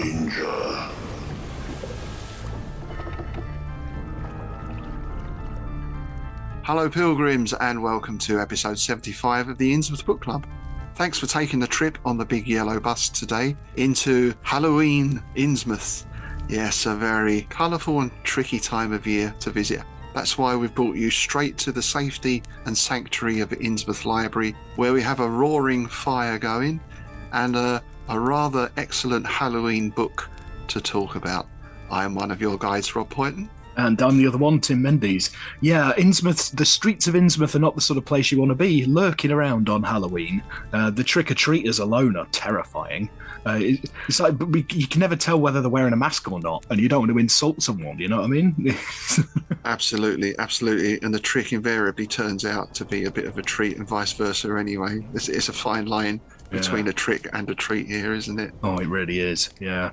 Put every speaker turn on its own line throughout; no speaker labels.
danger.
Hello Pilgrims and welcome to episode 75 of the Innsmouth Book Club. Thanks for taking the trip on the big yellow bus today into Halloween Innsmouth. Yes, a very colourful and tricky time of year to visit. That's why we've brought you straight to the safety and sanctuary of Innsmouth Library, where we have a roaring fire going and a rather excellent Halloween book to talk about. I am one of your guides, Rob Poynton.
And I'm the other one, Tim Mendes. Yeah, Innsmouth, the streets of Innsmouth are not the sort of place you want to be lurking around on Halloween. The trick-or-treaters alone are terrifying. It's like you can never tell whether they're wearing a mask or not, and you don't want to insult someone, you know what I mean?
Absolutely. And the trick invariably turns out to be a bit of a treat and vice versa anyway. It's a fine line between a trick and a treat here, isn't it?
Oh, it really is, yeah.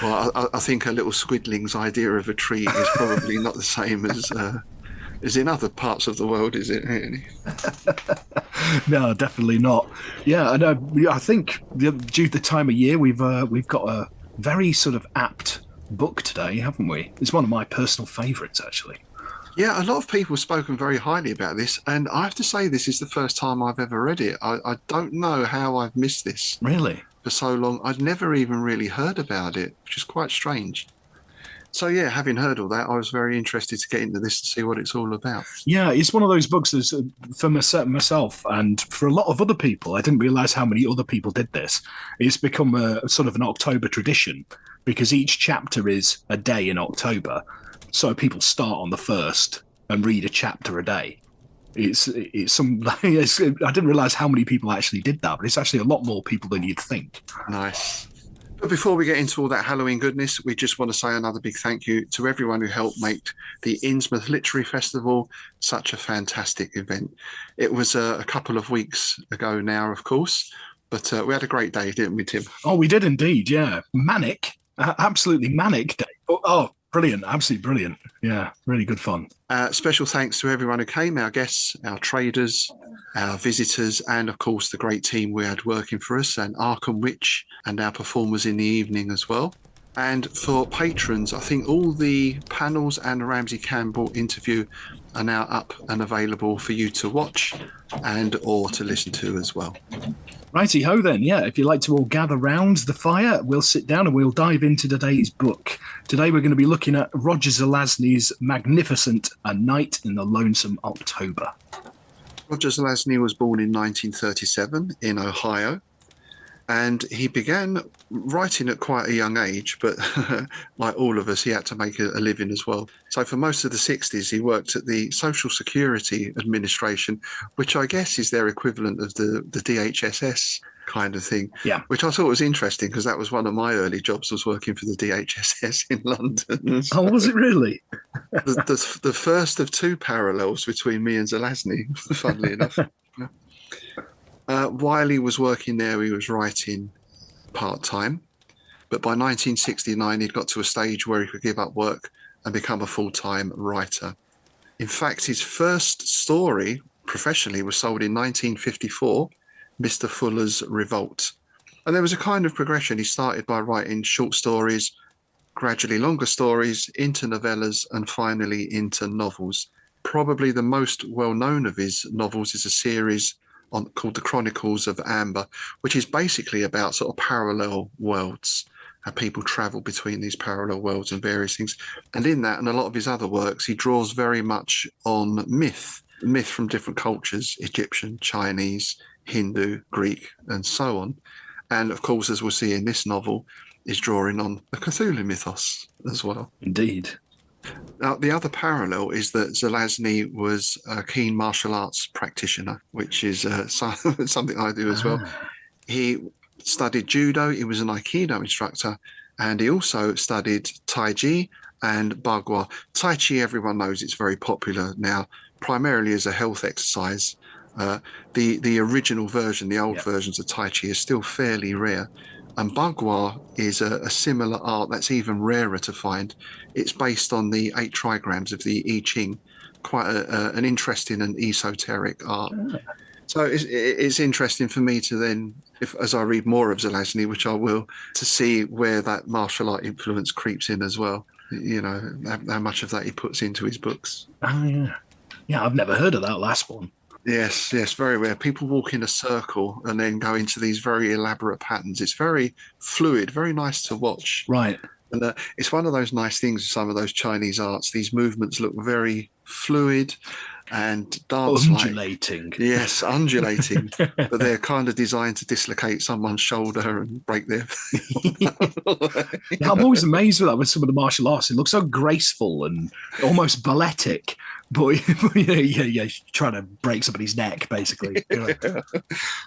Well, I think a little squidling's idea of a treat is probably not the same as in other parts of the world, is it?
No, definitely not. Yeah, and I think due to the time of year, we've got a very sort of apt book today, haven't we? It's one of my personal favourites, actually.
Yeah, a lot of people have spoken very highly about this, and I have to say this is the first time I've ever read it. I don't know how I've missed this.
Really?
For so long. I'd never even really heard about it, which is quite strange. So yeah, having heard all that, I was very interested to get into this and see what it's all about.
Yeah, it's one of those books that's for myself and for a lot of other people. I didn't realise how many other people did this. It's become a sort of an October tradition because each chapter is a day in October. So people start on the 1st and read a chapter a day. I didn't realise how many people actually did that, but it's actually a lot more people than you'd think.
Nice. But before we get into all that Halloween goodness, we just want to say another big thank you to everyone who helped make the Innsmouth Literary Festival such a fantastic event. It was a couple of weeks ago now, of course, but we had a great day, didn't we, Tim?
Oh, we did indeed, yeah. Manic, absolutely manic day. Oh, brilliant, absolutely brilliant. Yeah, really good fun.
Special thanks to everyone who came, our guests, our traders, our visitors, and of course the great team we had working for us, and Arkham Witch, and our performers in the evening as well. And for patrons, I think all the panels and Ramsey Campbell interview are now up and available for you to watch and or to listen to as well.
Righty-ho then, yeah. If you'd like to all gather round the fire, we'll sit down and we'll dive into today's book. Today we're going to be looking at Roger Zelazny's magnificent A Night in the Lonesome October.
Roger Zelazny was born in 1937 in Ohio, and he began writing at quite a young age, but like all of us, he had to make a living as well. So for most of the 60s, he worked at the Social Security Administration, which I guess is their equivalent of the DHSS kind of thing.
Yeah.
Which I thought was interesting because that was one of my early jobs, was working for the DHSS in London.
Oh, was it really?
the first of two parallels between me and Zelazny, funnily enough. While he was working there, he was writing part-time, but by 1969 he'd got to a stage where he could give up work and become a full-time writer. In fact, his first story professionally was sold in 1954, Mr. Fuller's Revolt. And there was a kind of progression. He started by writing short stories, gradually longer stories, into novellas, and finally into novels. Probably the most well-known of his novels is a series called The Chronicles of Amber, which is basically about sort of parallel worlds, how people travel between these parallel worlds and various things. And in that and a lot of his other works, he draws very much on myth from different cultures, Egyptian, Chinese, Hindu, Greek, and so on. And of course, as we'll see in this novel, is drawing on the Cthulhu mythos as well.
Indeed.
Now, the other parallel is that Zelazny was a keen martial arts practitioner, which is something I do as well. He studied judo, he was an Aikido instructor, and he also studied Tai Chi and Bagua. Tai Chi, everyone knows, it's very popular now, primarily as a health exercise. The original version, the old versions of Tai Chi, is still fairly rare. And Bagua is a similar art that's even rarer to find. It's based on the 8 trigrams of the I Ching, quite an interesting and esoteric art. So it's interesting for me to then, as I read more of Zelazny, which I will, to see where that martial art influence creeps in as well. You know, how much of that he puts into his books.
Oh, yeah. Yeah, I've never heard of that last one.
Yes, very rare. People walk in a circle and then go into these very elaborate patterns. It's very fluid, very nice to watch.
Right.
And it's one of those nice things, some of those Chinese arts. These movements look very fluid and dance-like.
Undulating.
Yes, undulating. But they're kind of designed to dislocate someone's shoulder and break their...
Yeah, I'm always amazed with that with some of the martial arts. It looks so graceful and almost balletic. But yeah, trying to break somebody's neck, basically.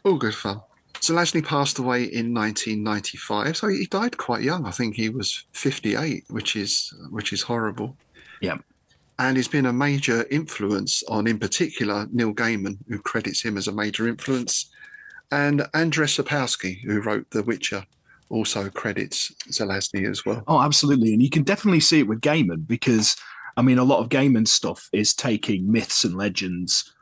All good fun. Zelazny passed away in 1995, so he died quite young. I think he was 58, which is horrible.
Yeah.
And he's been a major influence on, in particular, Neil Gaiman, who credits him as a major influence, and Andrzej Sapkowski, who wrote The Witcher, also credits Zelazny as well.
Oh, absolutely. And you can definitely see it with Gaiman because, I mean, a lot of Gaiman's stuff is taking myths and legends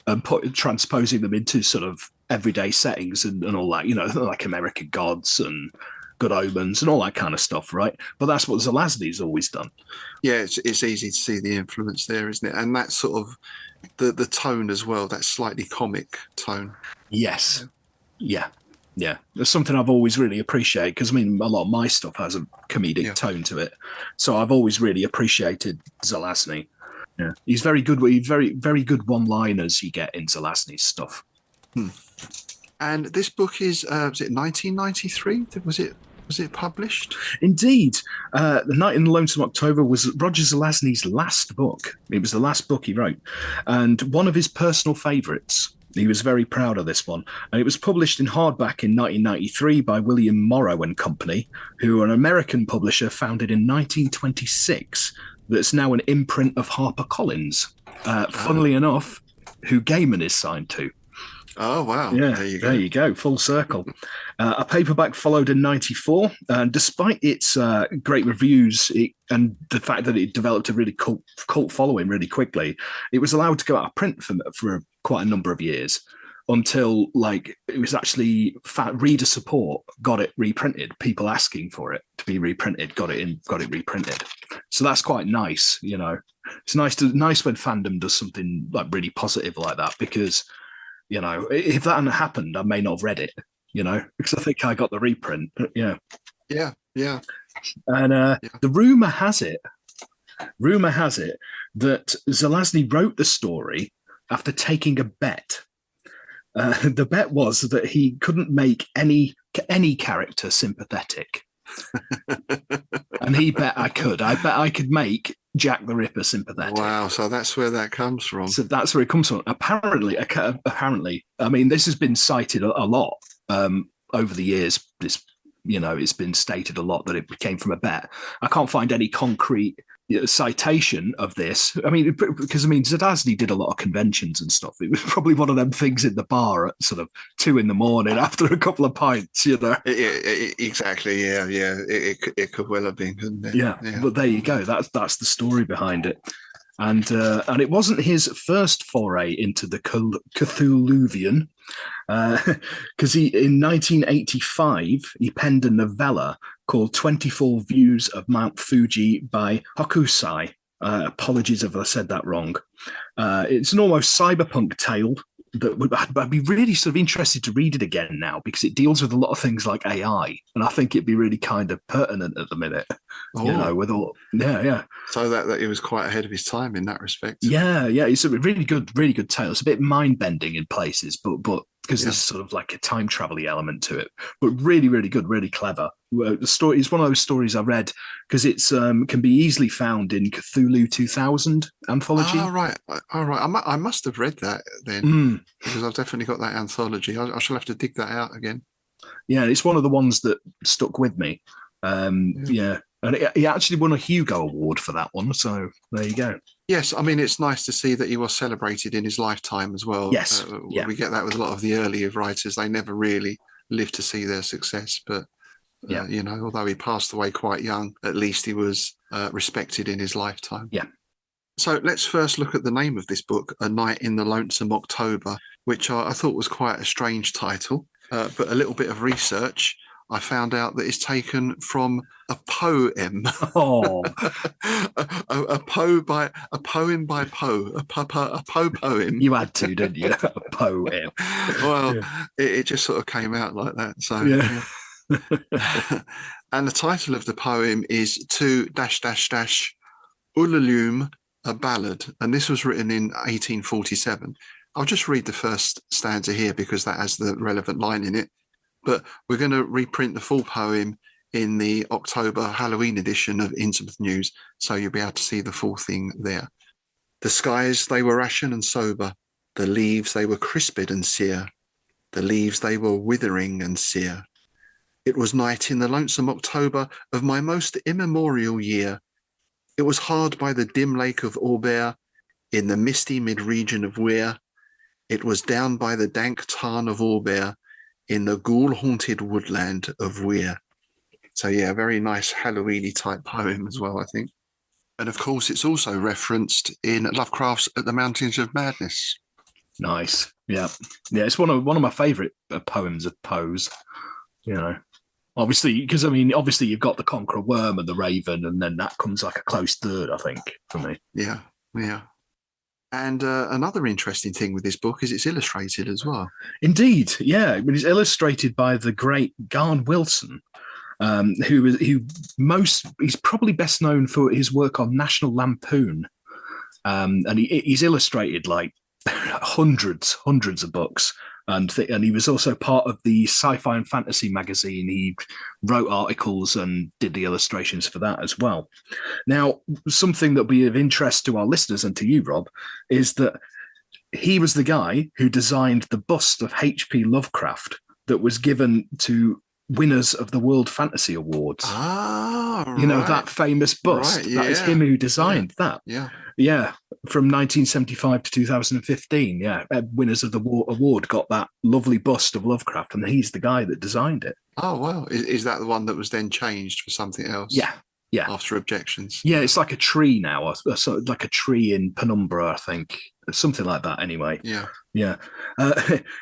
and transposing them into sort of everyday settings and all that, you know, like American Gods and Good Omens and all that kind of stuff, right? But that's what Zelazny's always done.
Yeah, it's easy to see the influence there, isn't it? And that sort of the tone as well, that slightly comic tone.
Yes. Yeah. That's something I've always really appreciated because, I mean, a lot of my stuff has a comedic tone to it. So I've always really appreciated Zelazny. Yeah. He's very good. He's very, very good one-liners you get in Zelazny's stuff.
And this book is was it 1993? Was it published?
Indeed. The Night in the Lonesome October was Roger Zelazny's last book. It was the last book he wrote. And one of his personal favourites. He was very proud of this one. And it was published in hardback in 1993 by William Morrow and Company, who are an American publisher founded in 1926 that's now an imprint of HarperCollins. Funnily enough, who Gaiman is signed to.
Oh, wow.
Yeah,
there you go.
Full circle. A paperback followed in 94, and despite its great reviews and the fact that it developed a really cult following really quickly, it was allowed to go out of print for quite a number of years until it was actually reader support got it reprinted. People asking for it to be reprinted got it reprinted. So that's quite nice, you know. It's nice when fandom does something like really positive like that because, you know, if that hadn't happened, I may not have read it, you know, because I think I got the reprint. Yeah.
Yeah.
And the rumor has it that Zelazny wrote the story after taking a bet. The bet was that he couldn't make any character sympathetic. And he bet I could. I bet I could make Jack the Ripper sympathetic.
Wow, so that's where that comes from.
So that's where it comes from. Apparently, I mean, this has been cited a lot over the years. This, you know, it's been stated a lot that it came from a bet. I can't find any concrete citation of this. I mean, because Zelazny did a lot of conventions and stuff. It was probably one of them things in the bar at sort of 2 a.m. after a couple of pints, you know.
Exactly. Yeah. It could well have been, couldn't it?
Yeah. But there you go. That's the story behind it. And it wasn't his first foray into the Cthulhuvian, because in 1985 he penned a novella called 24 Views of Mount Fuji by Hokusai. Apologies if I said that wrong. It's an almost cyberpunk tale that I'd be really sort of interested to read it again now because it deals with a lot of things like AI, and I think it'd be really kind of pertinent at the minute. Oh. You know, with all
So that he was quite ahead of his time in that respect.
Yeah. It's a really good tale. It's a bit mind bending in places, but because there's sort of like a time travel-y element to it, but really, really good, really clever. The story is one of those stories I read because it's can be easily found in Cthulhu 2000 anthology.
All right. I must have read that then because I've definitely got that anthology. I shall have to dig that out again.
Yeah, it's one of the ones that stuck with me. Yeah. And he actually won a Hugo Award for that one. So there you go.
Yes, I mean, it's nice to see that he was celebrated in his lifetime as well.
Yes.
We get that with a lot of the earlier writers. They never really lived to see their success. But, you know, although he passed away quite young, at least he was respected in his lifetime.
Yeah.
So let's first look at the name of this book, A Night in the Lonesome October, which I thought was quite a strange title. But a little bit of research, I found out that it's taken from a poem.
Oh,
a poem by Poe, a Poe poem.
you had to, didn't you? A poem.
Well,
Yeah.
it just sort of came out like that. So,
Yeah.
And the title of the poem is To dash dash dash Ulalume, a ballad, and this was written in 1847. I'll just read the first stanza here because that has the relevant line in it. But we're going to reprint the full poem in the October Halloween edition of Innsmouth News, so you'll be able to see the full thing there. The skies, they were ashen and sober. The leaves, they were crisped and sere. The leaves, they were withering and sere. It was night in the lonesome October of my most immemorial year. It was hard by the dim lake of Aubert, in the misty mid-region of Weir. It was down by the dank tarn of Aubert, in the ghoul-haunted woodland of Weir. So yeah, a very nice Halloween-y type poem as well, I think. And of course, it's also referenced in Lovecraft's At the Mountains of Madness.
Nice. Yeah. Yeah, it's one of my favourite poems of Poe's, you know. Obviously, because obviously you've got the Conqueror Worm and the Raven, and then that comes like a close third, I think, for me.
Yeah, yeah. And another interesting thing with this book is it's illustrated as well.
Indeed, yeah. I mean, it's illustrated by the great Gahan Wilson, he's probably best known for his work on National Lampoon, and he's illustrated like hundreds of books. And he was also part of the Sci-Fi and Fantasy magazine. He wrote articles and did the illustrations for that as well. Now, something that'll be of interest to our listeners and to you, Rob, is that he was the guy who designed the bust of H.P. Lovecraft that was given to winners of the World Fantasy Awards.
Ah, right.
You know, that famous bust.
Right, yeah.
That is him who designed that.
Yeah.
Yeah, from 1975 to 2015. Yeah, winners of the award got that lovely bust of Lovecraft, and he's the guy that designed it.
Oh, wow. Is that the one that was then changed for something else?
Yeah.
After objections.
Yeah, it's like a tree now, sort of like a tree in Penumbra, I think. Something like that, anyway.
Yeah.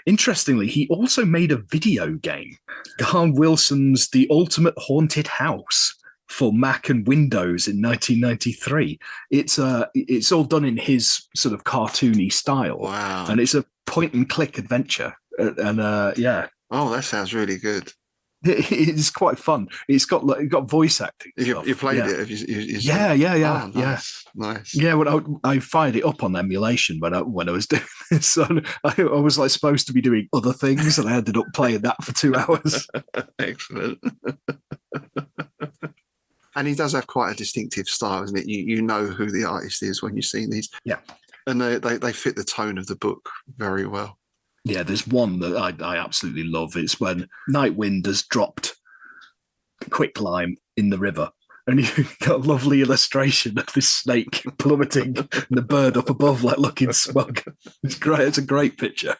Interestingly, he also made a video game, Gahan Wilson's The Ultimate Haunted House, for Mac and Windows in 1993. It's all done in his sort of cartoony style.
Wow.
And it's a point and click adventure. Yeah.
Oh, that sounds really good.
It's quite fun. It's got voice acting.
You played
yeah.
it?
Yeah.
Oh, nice. Nice.
Yeah, when I fired it up on emulation when I was doing this, so I was like supposed to be doing other things, and I ended up playing that for 2 hours.
Excellent. And he does have quite a distinctive style, isn't it? You know who the artist is when you see these.
Yeah.
And they fit the tone of the book very well.
Yeah, there's one that I absolutely love. It's when Nightwind has dropped quicklime in the river, and you've got a lovely illustration of this snake plummeting and the bird up above, like looking smug. It's great. It's a great picture.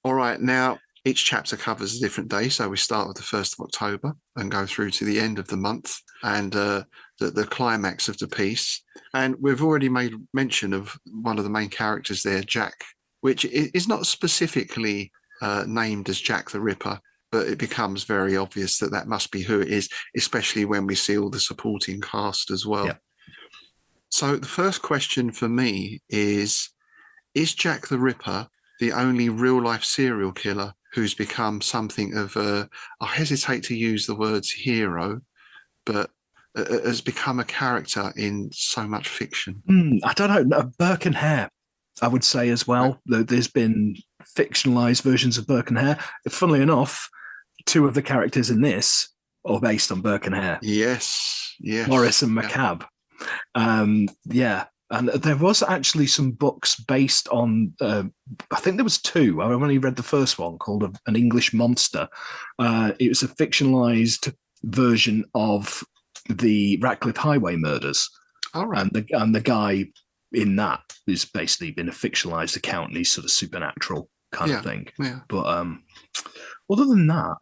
All right, now each chapter covers a different day. So we start with the 1st of October and go through to the end of the month and the climax of the piece. And we've already made mention of one of the main characters there, Jack, which is not specifically named as Jack the Ripper, but it becomes very obvious that must be who it is, especially when we see all the supporting cast as well. Yeah. So the first question for me is Jack the Ripper the only real-life serial killer who's become something of I hesitate to use the words hero, but has become a character in so much fiction?
I don't know. Burke and Hare, I would say as well. There's been fictionalized versions of Burke and Hare. Funnily enough, 2 of the characters in this are based on Burke and Hare.
Yes.
Morris and McCabe. Yeah. And there was actually some books based on, I think there was 2. I only read the first one called An English Monster. It was a fictionalized version of the Ratcliffe Highway murders.
All right.
And the guy in that is basically been a fictionalized account, and he's sort of supernatural kind of thing.
Yeah.
But other than that,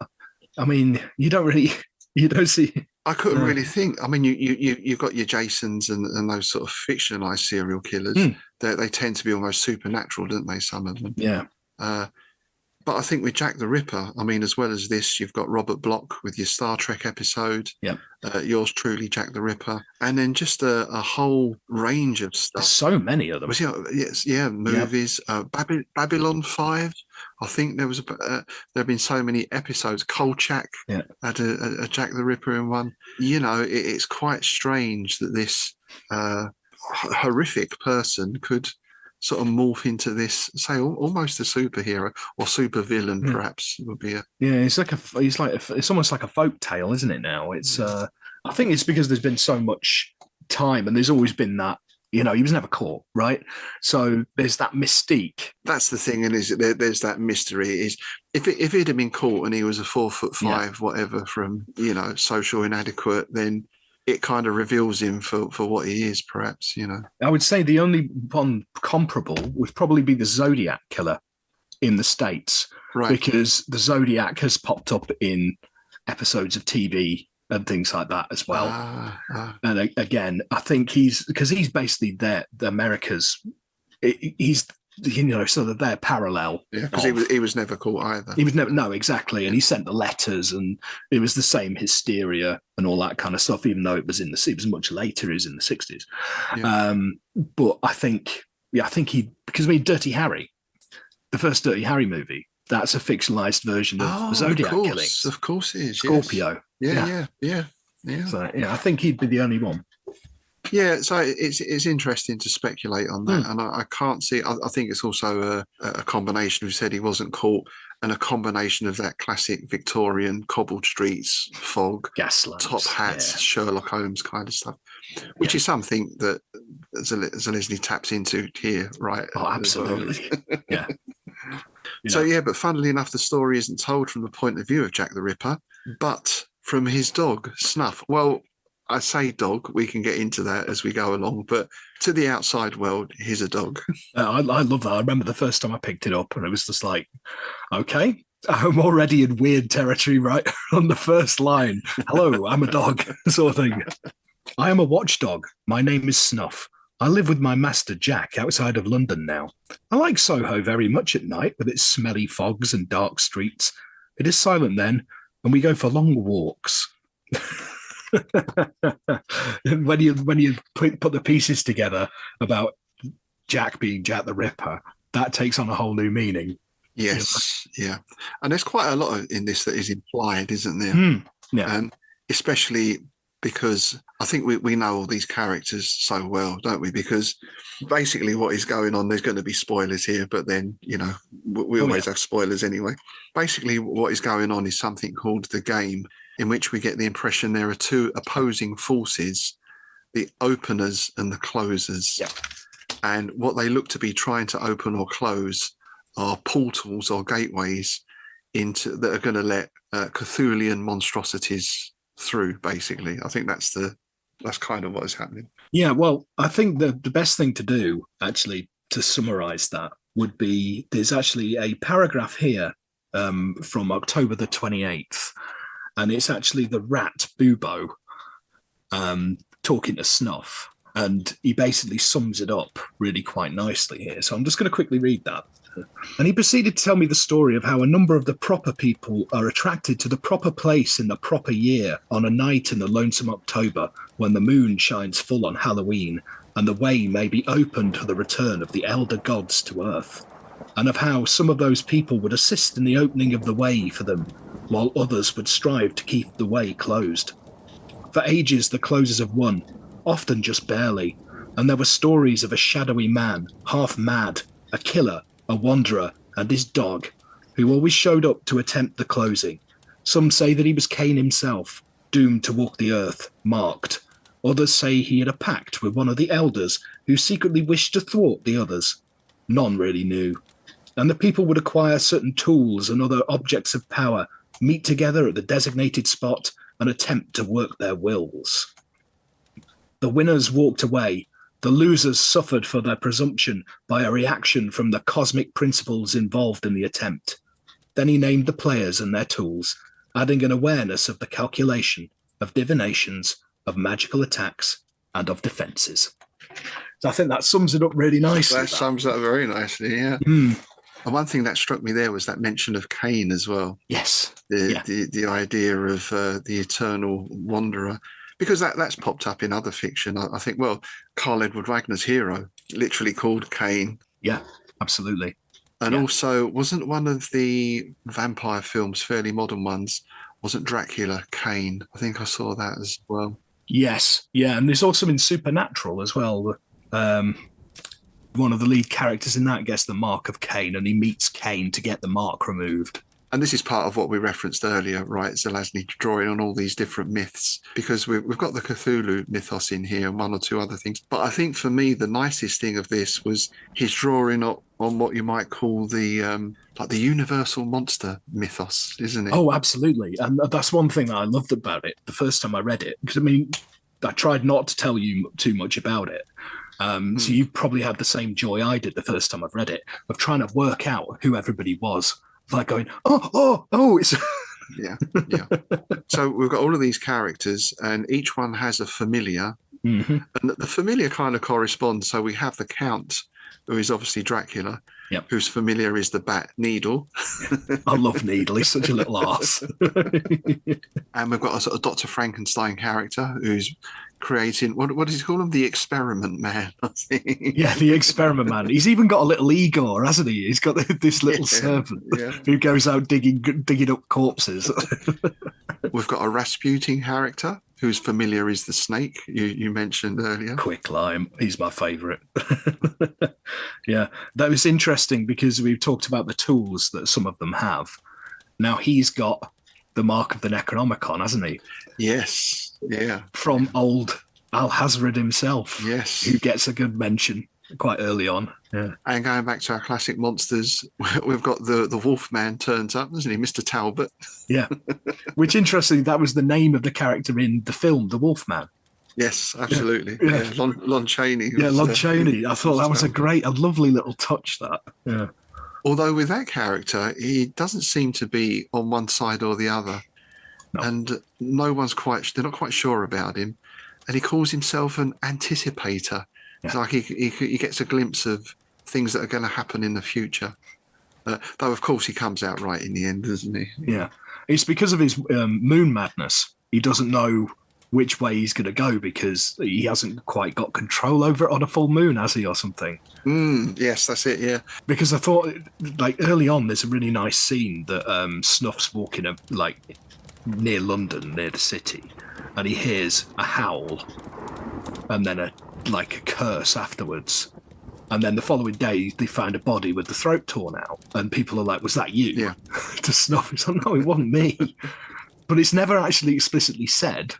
I mean, you don't see.
I couldn't really think. I mean, you've got your Jasons and those sort of fictionalized serial killers. They tend to be almost supernatural, don't they? Some of them.
Yeah.
But I think with Jack the Ripper, I mean, as well as this, you've got Robert Bloch with your Star Trek episode.
Yep.
Yours truly, Jack the Ripper. And then just a whole range of stuff.
There's so many of them.
Movies. Babylon 5. I think there have been so many episodes. Kolchak had a Jack the Ripper in one. You know, it's quite strange that this horrific person could sort of morph into this, say, almost a superhero or super villain, perhaps would be a. Yeah,
it's almost like a folk tale, isn't it? Now it's. I think it's because there's been so much time, and there's always been that. You know, he was never caught, right? So there's that mystique.
That's the thing, and there's that mystery. Is if he'd have been caught and he was a 4'5", whatever, from social inadequate, then it kind of reveals him for what he is, perhaps,
I would say the only one comparable would probably be the Zodiac Killer in the States.
Right.
Because the Zodiac has popped up in episodes of TV and things like that as well. And again, I think he's basically the America's, he's sort of their parallel.
Yeah, because he was never caught either.
He was never, no, exactly. And he sent the letters, and it was the same hysteria and all that kind of stuff, even though it was much later, it was in the 60s. Yeah. But I think Dirty Harry, the first Dirty Harry movie, that's a fictionalized version of Zodiac killing.
Of course it is.
Scorpio.
Yes. Yeah.
So, I think he'd be the only one.
Yeah, so it's interesting to speculate on that, and I can't see. I think it's also a combination. Who said he wasn't caught, and a combination of that classic Victorian cobbled streets, fog,
gas lamps,
top hats, Sherlock Holmes kind of stuff, which is something that Zelazny taps into here, right?
Oh, absolutely. Yeah.
So but funnily enough, the story isn't told from the point of view of Jack the Ripper, but from his dog Snuff. Well, I say dog, we can get into that as we go along, but to the outside world, he's a dog.
I love that. I remember the first time I picked it up, and it was just like, okay, I'm already in weird territory right on the first line. Hello, I'm a dog, sort of thing. I am a watchdog. My name is Snuff. I live with my master Jack outside of London now. I like Soho very much at night with its smelly fogs and dark streets. It is silent then, and we go for long walks. when you put the pieces together about Jack being Jack the Ripper, that takes on a whole new meaning.
Yes, yeah, and there's quite a lot in this that is implied, isn't there?
Yeah,
and especially because I think we know all these characters so well, don't we? Because basically, what is going on, there's going to be spoilers here, but then we always have spoilers anyway. Basically, what is going on is something called the game, in which we get the impression there are two opposing forces, the openers and the closers.
Yeah.
And what they look to be trying to open or close are portals or gateways that are going to let Cthulhian monstrosities through, basically. I think that's kind of what is happening.
Yeah, well, I think the best thing to do, actually, to summarize that, would be, there's actually a paragraph here from October the 28th, and it's actually the rat Bubo talking to Snuff, and he basically sums it up really quite nicely here. So I'm just going to quickly read that. And he proceeded to tell me the story of how a number of the proper people are attracted to the proper place in the proper year on a night in the Lonesome October when the moon shines full on Halloween and the way may be opened for the return of the elder gods to earth, and of how some of those people would assist in the opening of the way for them, while others would strive to keep the way closed. For ages the closers have won, often just barely, and there were stories of a shadowy man, half mad, a killer, a wanderer, and his dog, who always showed up to attempt the closing. Some say that he was Cain himself, doomed to walk the earth, marked. Others say he had a pact with one of the elders who secretly wished to thwart the others. None really knew. And the people would acquire certain tools and other objects of power, meet together at the designated spot, and attempt to work their wills. The winners walked away. The losers suffered for their presumption by a reaction from the cosmic principles involved in the attempt. Then he named the players and their tools, adding an awareness of the calculation, of divinations, of magical attacks, and of defences. So I think that sums it up really nicely.
That sums it up very nicely, yeah. And one thing that struck me there was that mention of Cain as well.
Yes.
The idea of the eternal wanderer, because that's popped up in other fiction. I think, well, Karl Edward Wagner's hero literally called Cain.
Yeah, absolutely.
And also, wasn't one of the vampire films, fairly modern ones, wasn't Dracula Cain? I think I saw that as well.
Yes, yeah, and there's also in Supernatural as well. One of the lead characters in that gets the mark of Cain, and he meets Cain to get the mark removed.
And this is part of what we referenced earlier, right? Zelazny drawing on all these different myths, because we've got the Cthulhu mythos in here and one or two other things. But I think for me, the nicest thing of this was his drawing on what you might call the like the universal monster mythos, isn't it?
Oh, absolutely. And that's one thing that I loved about it the first time I read it. Because, I mean, I tried not to tell you too much about it. So you probably had the same joy I did the first time I've read it, of trying to work out who everybody was. Like going, it's...
Yeah. So we've got all of these characters, and each one has a familiar.
Mm-hmm.
And the familiar kind of corresponds. So we have the Count, who is obviously Dracula, whose familiar is the bat Needle.
I love Needle. He's such a little arse.
And we've got a sort of Dr. Frankenstein character who's creating, what does he call him? The Experiment Man, I think.
Yeah, the Experiment Man. He's even got a little Igor, hasn't he? He's got this little servant who goes out digging up corpses.
We've got a Rasputin character whose familiar is the snake you mentioned earlier.
Quick Lime. He's my favourite. Yeah, that was interesting because we've talked about the tools that some of them have. Now he's got the mark of the Necronomicon, hasn't he?
Yes, yeah.
From old Alhazred himself.
Yes.
Who gets a good mention quite early on. Yeah.
And going back to our classic monsters, we've got the Wolfman turns up, doesn't he? Mr. Talbot.
Yeah. Which, interestingly, that was the name of the character in the film, The Wolfman.
Yes, absolutely. Yeah. Lon Chaney.
Lon Chaney. I thought that was a lovely little touch, that. Yeah.
Although with that character, he doesn't seem to be on one side or the other. No. And they're not quite sure about him. And he calls himself an anticipator. Yeah. It's like he gets a glimpse of things that are going to happen in the future. Though, of course, he comes out right in the end, doesn't he?
Yeah. It's because of his moon madness. He doesn't know which way he's going to go because he hasn't quite got control over it on a full moon, has he, or something?
Yes, that's it, yeah.
Because I thought, like, early on, there's a really nice scene that Snuff's walking, near London, near the city, and he hears a howl and then a curse afterwards. And then the following day, they find a body with the throat torn out. And people are like, was that you?
Yeah.
To Snuff, he's like, no, it wasn't me. But it's never actually explicitly said.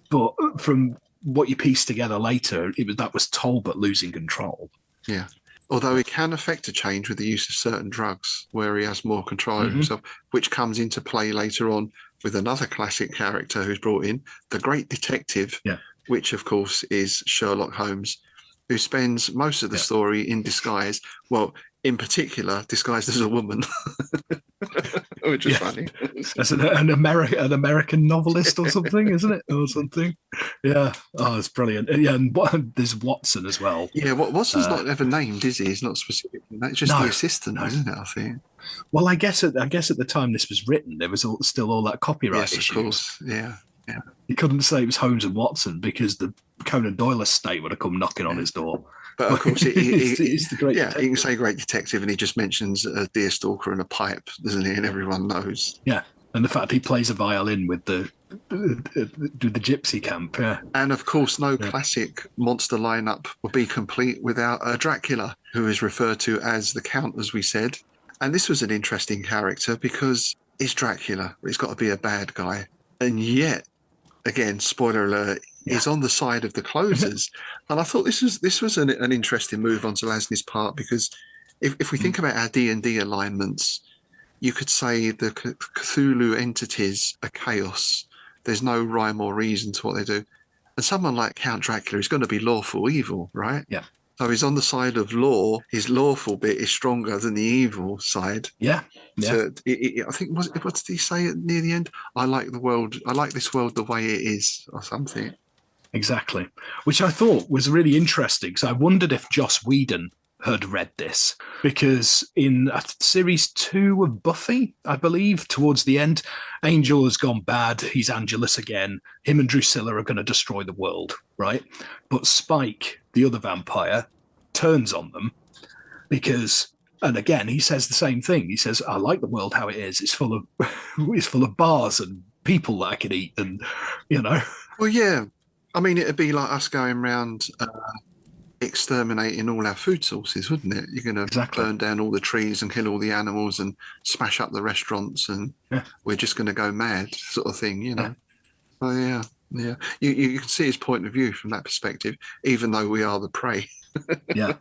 But from what you piece together later, that was Talbot losing control.
Yeah. Although he can affect a change with the use of certain drugs where he has more control of himself, which comes into play later on with another classic character who's brought in, the great detective, which, of course, is Sherlock Holmes, who spends most of the story in disguise. Well, in particular, disguised as a woman, which is funny.
As an American novelist or something, isn't it? Or something. Yeah. Oh, it's brilliant. Yeah, and there's Watson as well.
Yeah, Watson's not ever named, is he? He's not specific. It's just the assistant, isn't it? I think.
Well, I guess at the time this was written, there was still all that copyright issues.
Of course. Yeah.
You couldn't say it was Holmes and Watson because the Conan Doyle estate would have come knocking on his door.
But of course,
it's the great detective.
You can say great detective, and he just mentions a deerstalker and a pipe, doesn't he? And everyone knows.
Yeah, and the fact he plays a violin with the gypsy camp. Yeah,
and of course, no classic monster lineup would be complete without a Dracula, who is referred to as the Count, as we said. And this was an interesting character because it's Dracula. He's got to be a bad guy, and yet, again, spoiler alert. Is on the side of the closers. And I thought this was an interesting move on Zelazny's part, because if we think about our D&D alignments, you could say the Cthulhu entities are chaos. There's no rhyme or reason to what they do. And someone like Count Dracula is going to be lawful evil, right?
Yeah.
So he's on the side of law. His lawful bit is stronger than the evil side.
Yeah.
So I think, what did he say near the end? I like this world the way it is, or something.
Exactly, which I thought was really interesting because I wondered if Joss Whedon had read this, because in series 2 of Buffy, I believe, towards the end, Angel has gone bad. He's Angelus again. Him and Drusilla are going to destroy the world, right? But Spike, the other vampire, turns on them because, and again, he says the same thing. He says, "I like the world how it is. It's full of, it's full of bars and people that I can eat, and you know."
Well, yeah. I mean, it'd be like us going around exterminating all our food sources, wouldn't it? You're going to burn down all the trees and kill all the animals and smash up the restaurants, and we're just going to go mad, sort of thing, you know. Oh yeah, yeah. You can see his point of view from that perspective, even though we are the prey.
Yeah.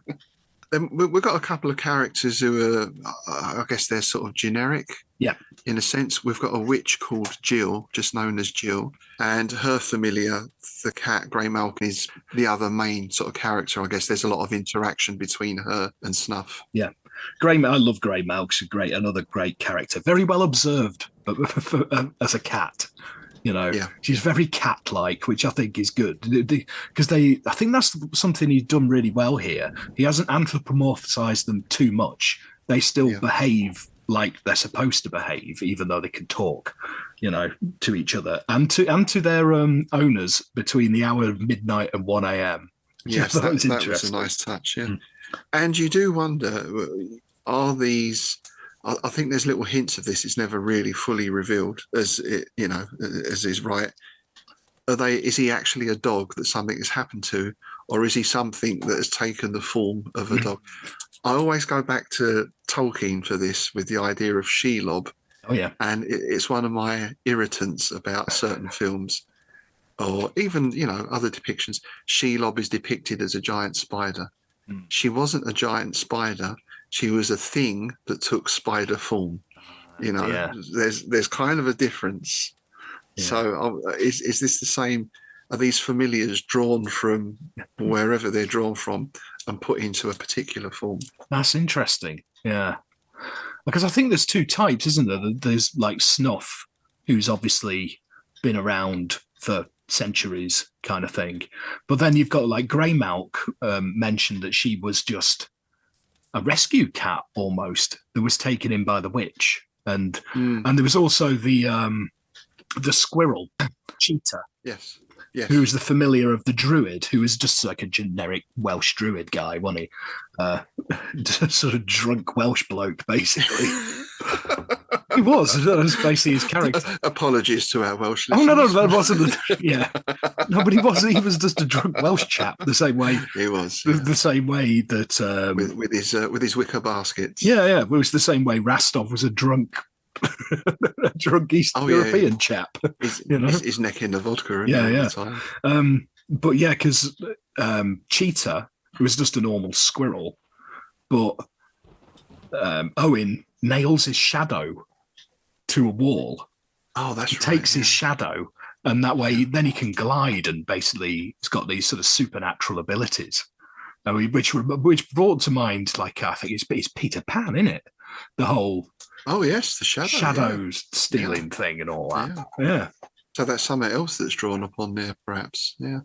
Then we've got a couple of characters who are, I guess they're sort of generic.
Yeah.
In a sense, we've got a witch called Jill, just known as Jill, and her familiar, the cat, Grey Malkin, is the other main sort of character. I guess there's a lot of interaction between her and Snuff.
Yeah. I love Grey Malkin, another great character. Very well observed as a cat. You know, she's very cat-like, which I think is good, because I think that's something he's done really well here. He hasn't anthropomorphized them too much. They still behave like they're supposed to behave, even though they can talk, you know, to each other and to their owners between the hour of midnight and 1 a.m.
Yes, that was a nice touch. Yeah, and you do wonder, are these? I think there's little hints of this. It's never really fully revealed, as it, you know, as is right. Is he actually a dog that something has happened to, or is he something that has taken the form of a dog? I always go back to Tolkien for this, with the idea of Shelob.
Oh yeah,
and it's one of my irritants about certain films, or even, you know, other depictions. Shelob is depicted as a giant spider. She wasn't a giant spider. She was a thing that took spider form. You know, there's kind of a difference. Yeah. So is this the same? Are these familiars drawn from wherever they're drawn from and put into a particular form?
That's interesting. Yeah. Because I think there's two types, isn't there? There's like Snuff, who's obviously been around for centuries kind of thing. But then you've got like Grey Malkin mentioned that she was just a rescue cat almost that was taken in by the witch, and there was also the squirrel Cheetah,
yes,
who was the familiar of the druid, who was just like a generic Welsh druid guy, wasn't he? Sort of drunk Welsh bloke, basically. He was. That was basically his character.
Apologies to our Welsh listeners.
Oh, no, that wasn't. No, but he wasn't. He was just a drunk Welsh chap. The same way
he was.
The same way that
with his wicker baskets.
Yeah. It was the same way Rastov was a drunk Eastern European chap.
His neck in the vodka. The
time. But yeah, because Cheetah was just a normal squirrel, but Owen nails his shadow to a wall.
Oh, that's
right. Takes his shadow, and that way then he can glide, and basically he's got these sort of supernatural abilities. Which brought to mind, like, I think it's Peter Pan, isn't it? The whole
the
shadows stealing thing and all that. Yeah.
So that's something else that's drawn upon there, perhaps. Yeah.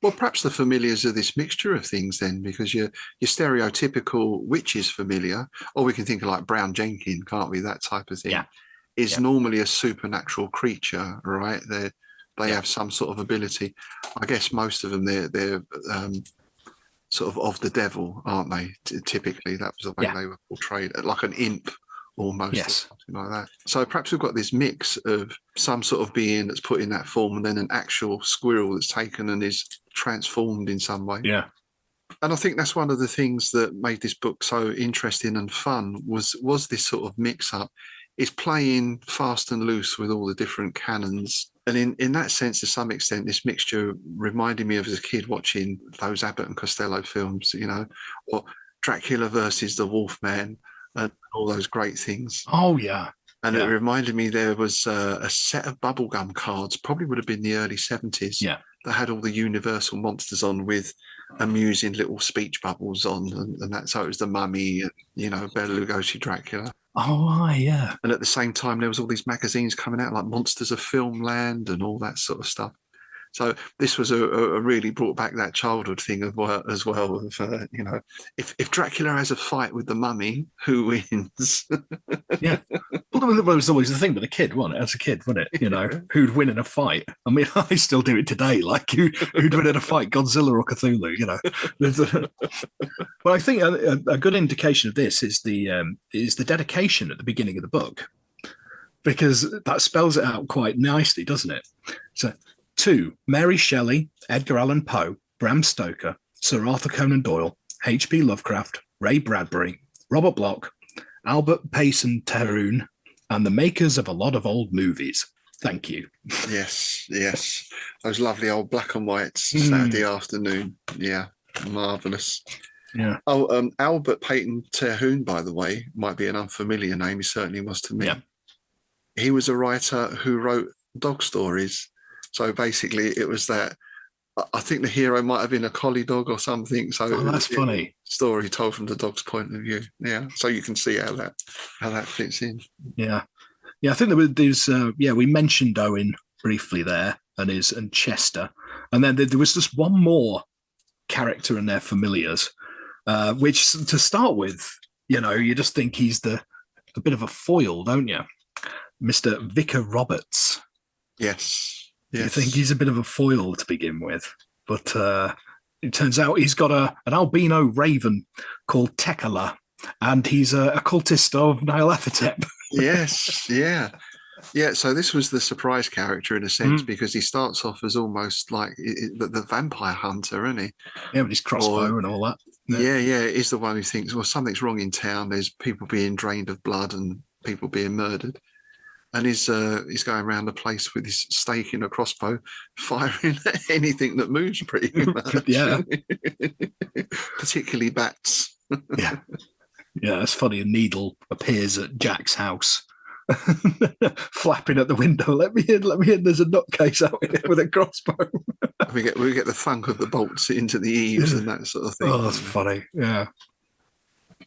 Well, perhaps the familiars are this mixture of things then, because your stereotypical witch is familiar, or we can think of like Brown Jenkin, can't we? That type of thing.
Yeah.
Is normally a supernatural creature, right? They have some sort of ability. I guess most of them they're sort of the devil, aren't they? Typically, that was the way they were portrayed, like an imp almost, or something like that. So perhaps we've got this mix of some sort of being that's put in that form, and then an actual squirrel that's taken and is transformed in some way.
Yeah.
And I think that's one of the things that made this book so interesting and fun was this sort of mix-up. Is playing fast and loose with all the different canons. And in that sense, to some extent, this mixture reminded me of as a kid watching those Abbott and Costello films, you know, or Dracula versus the Wolfman and all those great things.
Oh, yeah.
And it reminded me there was a set of bubblegum cards, probably would have been the early 70s, that had all the Universal monsters on with amusing little speech bubbles on. And that, so it was the Mummy, and, you know, Bela Lugosi, Dracula.
Oh, yeah.
And at the same time, there was all these magazines coming out like Monsters of Filmland and all that sort of stuff. So this was a really brought back that childhood thing as well. Of if Dracula has a fight with the mummy, who wins?
Yeah. Well, there was always the thing with a kid, wasn't it? As a kid, wasn't it? Who'd win in a fight? I mean, I still do it today. Like, who'd win in a fight, Godzilla or Cthulhu? Well, I think a good indication of this is the dedication at the beginning of the book, because that spells it out quite nicely, doesn't it? So, to Mary Shelley, Edgar Allan Poe, Bram Stoker, Sir Arthur Conan Doyle, H.P. Lovecraft, Ray Bradbury, Robert Bloch, Albert Payson Terhune, and the makers of a lot of old movies. Thank you.
Yes. Those lovely old black and whites Saturday afternoon. Yeah, marvellous.
Yeah.
Oh, Albert Payton Terhune, by the way, might be an unfamiliar name. He certainly was to me.
Yeah.
He was a writer who wrote dog stories. So basically, it was that. I think the hero might have been a collie dog or something. So
that's funny.
Story told from the dog's point of view. Yeah, so you can see how that fits in.
Yeah. I think there's we mentioned Owen briefly there, and Chester, and then there was just one more character in their familiars, which to start with, you just think he's a bit of a foil, don't you, Mr. Vicar Roberts?
Yes.
You think he's a bit of a foil to begin with, but it turns out he's got an albino raven called Tekala, and he's a cultist of Nyarlathotep.
Yes, yeah. So this was the surprise character in a sense, because he starts off as almost like the vampire hunter, isn't he?
Yeah, with his crossbow and all that.
Yeah. He's the one who thinks, well, something's wrong in town. There's people being drained of blood and people being murdered. And he's going around the place with his stake and a crossbow, firing at anything that moves pretty much.
Yeah.
Particularly bats.
Yeah, it's funny. A needle appears at Jack's house, flapping at the window. Let me in. There's a nutcase out here with a crossbow.
we get the thunk of the bolts into the eaves and that sort of thing.
Oh, that's funny. Yeah.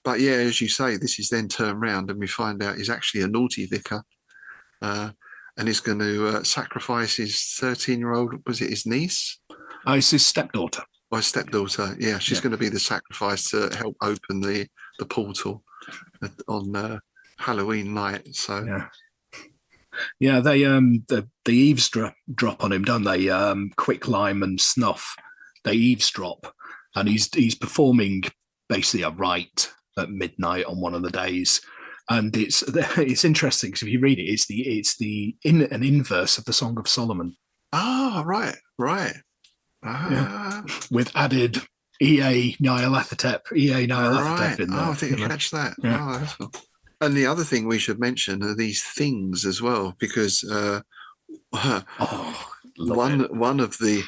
But yeah, as you say, this is then turned round and we find out he's actually a naughty vicar. And he's going to sacrifice his 13-year-old, was it his niece?
Oh, it's his stepdaughter.
Or his stepdaughter, yeah. She's going to be the sacrifice to help open the portal on Halloween night. So
yeah, they the eavesdrop on him, don't they? Quick lime and snuff. They eavesdrop, and he's performing basically a rite at midnight on one of the days. And it's interesting because if you read it, it's an inverse of the Song of Solomon.
Oh, right.
Yeah. With added EA Nyarlathotep in there.
I didn't catch that.
Yeah.
Oh, that's cool. And the other thing we should mention are these things as well, because one of the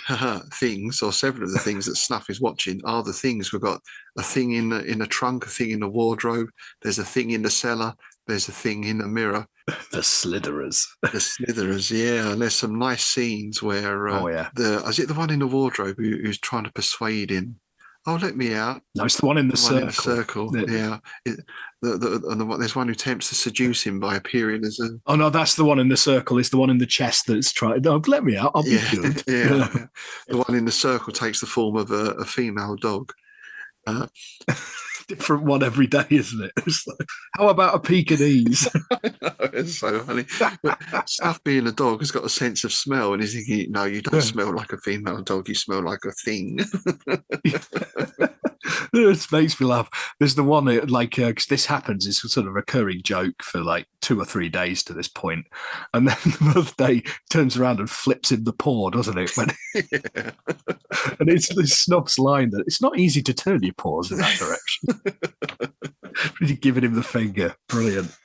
things, or several of the things that Snuff is watching, are the things. We've got a thing in a trunk, a thing in the wardrobe. There's a thing in the cellar. There's a thing in the mirror.
The Slitherers.
Yeah. And there's some nice scenes where is it the one in the wardrobe who's trying to persuade him? Oh, let me out.
No, it's the one in the circle.
Yeah. There's one who attempts to seduce him by appearing as a...
Oh, no, that's the one in the circle. It's the one in the chest that's trying... No, let me out. I'll be good.
Yeah. The one in the circle takes the form of a female dog.
Different one every day, isn't it? It's like, how about a Pekingese?
It's so funny. But Stuff being a dog has got a sense of smell, and he's thinking, no, you don't smell like a female dog, you smell like a thing.
It makes me laugh. There's the one because this happens, it's a sort of recurring joke for like 2 or 3 days to this point, and then the other day turns around and flips him the paw, doesn't it? And it's Snuff's line that it's not easy to turn your paws in that direction. Really giving him the finger. Brilliant.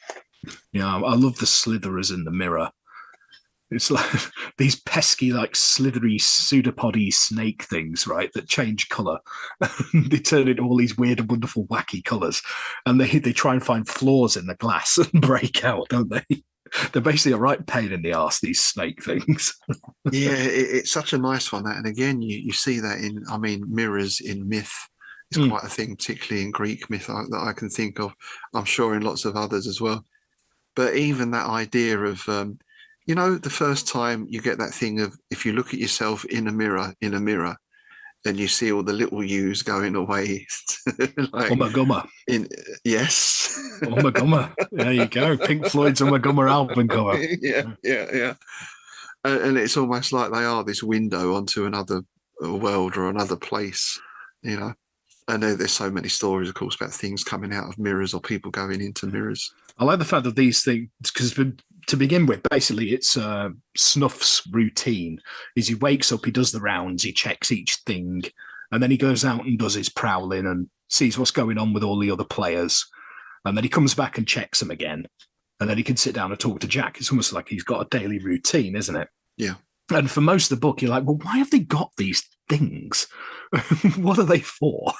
Yeah, I love the slitherers in the mirror. It's like these pesky, like slithery pseudopody snake things, right, that change colour. They turn into all these weird and wonderful wacky colours. And they try and find flaws in the glass and break out, don't they? They're basically a right pain in the arse, these snake things.
Yeah, it's such a nice one. That, and again, you see that in, mirrors in myth is quite a thing, particularly in Greek myth that I can think of. I'm sure in lots of others as well. But even that idea of, You know, the first time you get that thing of if you look at yourself in a mirror, and you see all the little yous going away, like
Umma Gumma.
in yes,
Umma Gumma. There you go. Pink Floyd's Umma Gumma album cover.
yeah. And it's almost like they are this window onto another world or another place, you know. And there's so many stories, of course, about things coming out of mirrors or people going into mirrors.
I like the fact that these things, because to begin with, basically it's Snuff's routine. Is he wakes up, he does the rounds, he checks each thing, and then he goes out and does his prowling and sees what's going on with all the other players. And then he comes back and checks them again. And then he can sit down and talk to Jack. It's almost like he's got a daily routine, isn't it?
Yeah.
And for most of the book, you're like, well, why have they got these things? What are they for?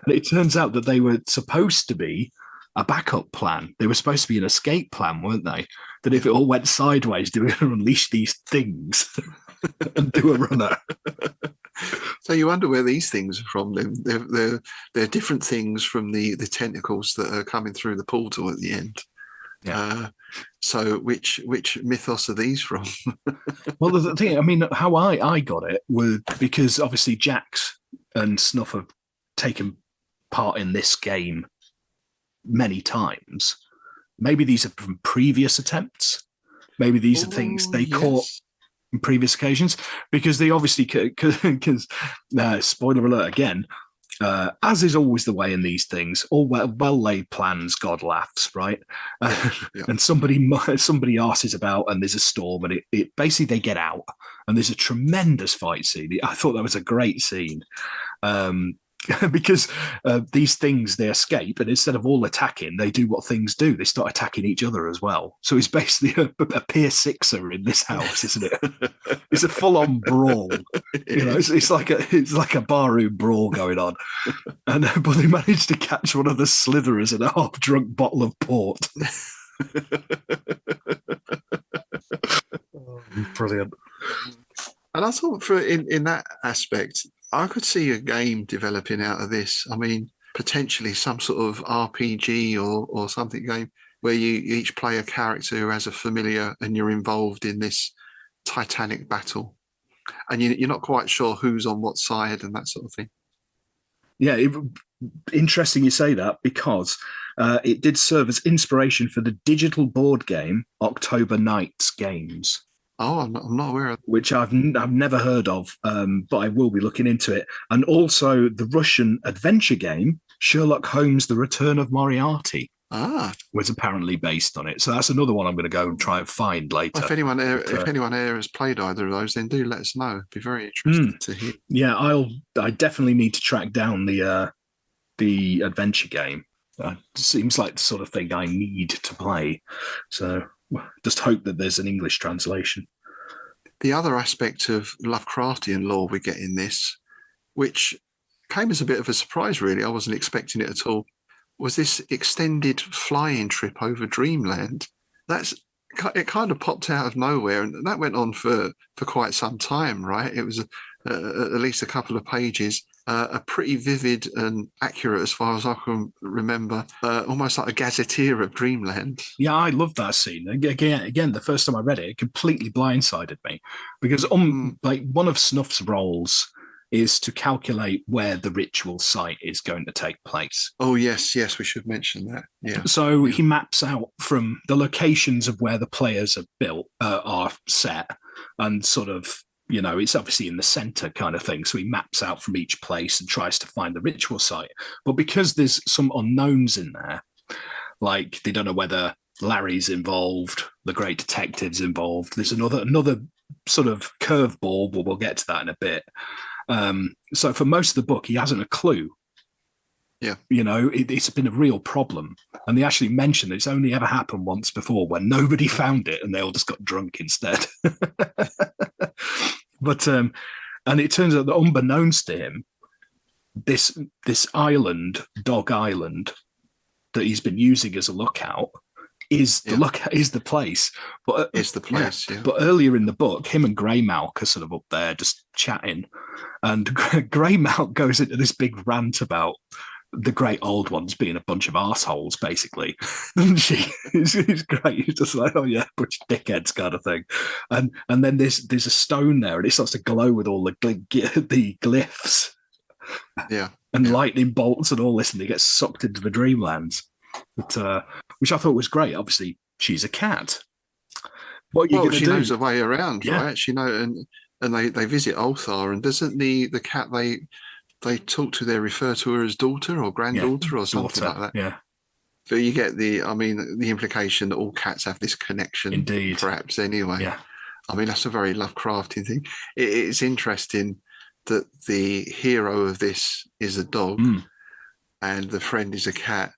And it turns out that they were supposed to be a backup plan. They were supposed to be an escape plan, weren't they? That if it all went sideways, they were going to unleash these things and do a runner.
So you wonder where these things are from. They're different things from the tentacles that are coming through the portal at the end. Yeah. So which mythos are these from?
Well, the thing, I mean, how I got it was because obviously Jax and Snuff have taken part in this game many times. Maybe these are from previous attempts. Maybe these are things they caught on previous occasions, because they obviously, because spoiler alert again, as is always the way in these things, all well-laid plans, God laughs, right? And somebody arses about and there's a storm and it basically they get out and there's a tremendous fight scene. I thought that was a great scene. Because these things, they escape, and instead of all attacking, they do what things do. They start attacking each other as well. So it's basically a Pier Sixer in this house, isn't it? It's a full-on brawl. You know, it's like a barroom brawl going on. And but they managed to catch one of the slitherers in a half-drunk bottle of port. Brilliant.
And I thought in that aspect, I could see a game developing out of this. I mean, potentially some sort of RPG or something game where you each play a character who has a familiar and you're involved in this titanic battle. And you're not quite sure who's on what side and that sort of thing.
Yeah, interesting you say that, because it did serve as inspiration for the digital board game October Nights Games.
Oh, I'm not aware of.
Which I've never heard of, but I will be looking into it. And also the Russian adventure game Sherlock Holmes: The Return of Moriarty was apparently based on it. So that's another one I'm going to go and try and find later.
Well, if anyone here has played either of those, then do let us know. It'd be very interesting to hear.
Yeah, I definitely need to track down the adventure game. It seems like the sort of thing I need to play. So just hope that there's an English translation.
The other aspect of Lovecraftian lore we get in this, which came as a bit of a surprise, really, I wasn't expecting it at all, was this extended flying trip over Dreamland. It kind of popped out of nowhere, and that went on for quite some time, right? It was at least a couple of pages. A pretty vivid and accurate, as far as I can remember, almost like a gazetteer of Dreamland.
Yeah, I love that scene. Again, the first time I read it, it completely blindsided me, because like one of Snuff's roles is to calculate where the ritual site is going to take place.
Oh yes, we should mention that. Yeah.
So he maps out from the locations of where the players are set, and sort of, you know, it's obviously in the center kind of thing. So he maps out from each place and tries to find the ritual site. But because there's some unknowns in there, like they don't know whether Larry's involved, the great detective's involved. There's another sort of curveball, but we'll get to that in a bit. So for most of the book, he hasn't a clue.
Yeah.
You know, it's been a real problem. And they actually mentioned it's only ever happened once before when nobody found it and they all just got drunk instead. But and it turns out that unbeknownst to him, this island, Dog Island, that he's been using as a lookout is the place. But
it's the place, yeah.
But earlier in the book, him and Greymalk are sort of up there just chatting, and Greymalk goes into this big rant about the great old ones being a bunch of arseholes, basically. And it's great. It's just like, oh yeah, bunch of dickheads kind of thing. And then there's a stone there, and it starts to glow with all the glyphs
Yeah.
and lightning bolts and all this, and they get sucked into the dreamlands. But, which I thought was great. Obviously, she's a cat. What are you going to do?
She knows the way around,
Yeah.
right? She know, and they visit Ulthar, and doesn't the cat they talk to, they refer to her as daughter or granddaughter or something like that.
Yeah.
So you get the implication that all cats have this connection,
Indeed.
perhaps anyway.
Yeah.
I mean, that's a very Lovecraftian thing. It's interesting that the hero of this is a dog and the friend is a cat.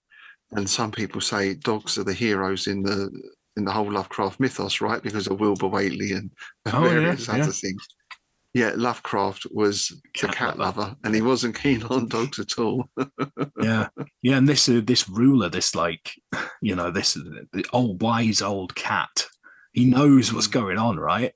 And some people say dogs are the heroes in the whole Lovecraft mythos, right? Because of Wilbur Whateley and various other things. Yeah, Lovecraft was the cat lover, and he wasn't keen on dogs at all.
Yeah, and this ruler, this this old wise old cat, he knows what's going on, right?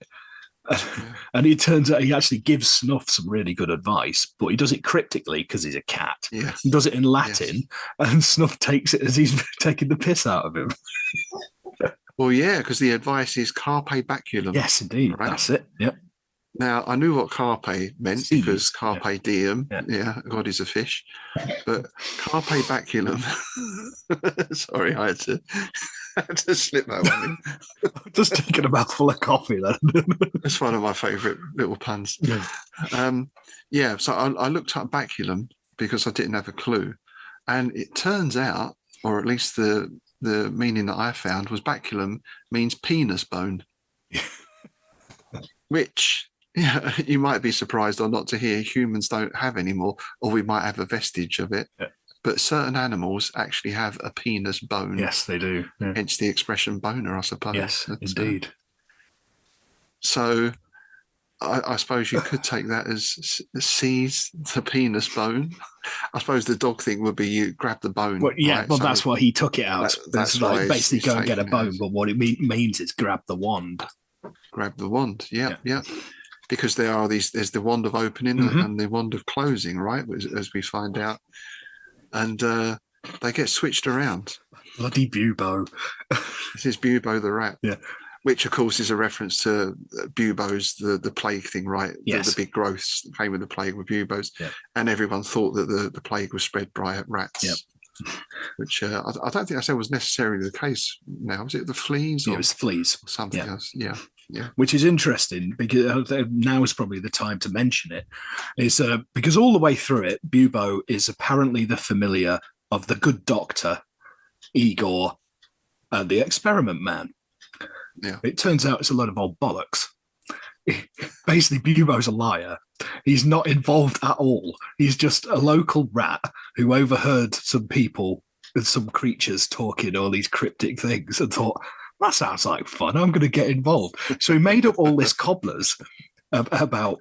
And it turns out he actually gives Snuff some really good advice, but he does it cryptically because he's a cat.
Yes.
He does it in Latin, and Snuff takes it as he's taking the piss out of him.
Well, yeah, because the advice is carpe baculum.
Yes, indeed. Right? That's it. Yep.
Now, I knew what carpe meant because carpe diem, God is a fish. But carpe baculum, sorry, I had to slip that one in.
Just taking a mouthful of coffee then.
That's one of my favourite little puns.
Yeah.
So I looked up baculum because I didn't have a clue. And it turns out, or at least the meaning that I found was baculum means penis bone. Which... yeah, you might be surprised or not to hear humans don't have anymore, or we might have a vestige of it. Yeah. But certain animals actually have a penis bone.
Yes, they do. Yeah.
Hence the expression boner, I suppose.
Yes, indeed.
So I suppose you could take that as seize the penis bone. I suppose the dog thing would be you grab the bone.
Well, yeah,
right?
well, so that's what he took it out.
That's
like basically go and get a bone, but what it means is grab the wand.
Grab the wand, yeah. Because there's the wand of opening and the wand of closing, right? As we find out. And they get switched around.
Bloody Bubo.
This is Bubo the rat.
Yeah.
Which, of course, is a reference to Bubo's, the plague thing, right?
Yes.
The big growths that came with the plague with Bubo's.
Yeah.
And everyone thought that the plague was spread by rats.
Yep.
Which I don't think I said was necessarily the case now. Was it the fleas?
It was fleas.
Or something else. Yeah. Yeah.
Which is interesting because now is probably the time to mention it. Is because all the way through it, Bubo is apparently the familiar of the good doctor, Igor, and the experiment man.
Yeah.
It turns out it's a load of old bollocks. Basically, Bubo's a liar. He's not involved at all. He's just a local rat who overheard some people and some creatures talking all these cryptic things and thought, that sounds like fun. I'm going to get involved. So he made up all this cobblers about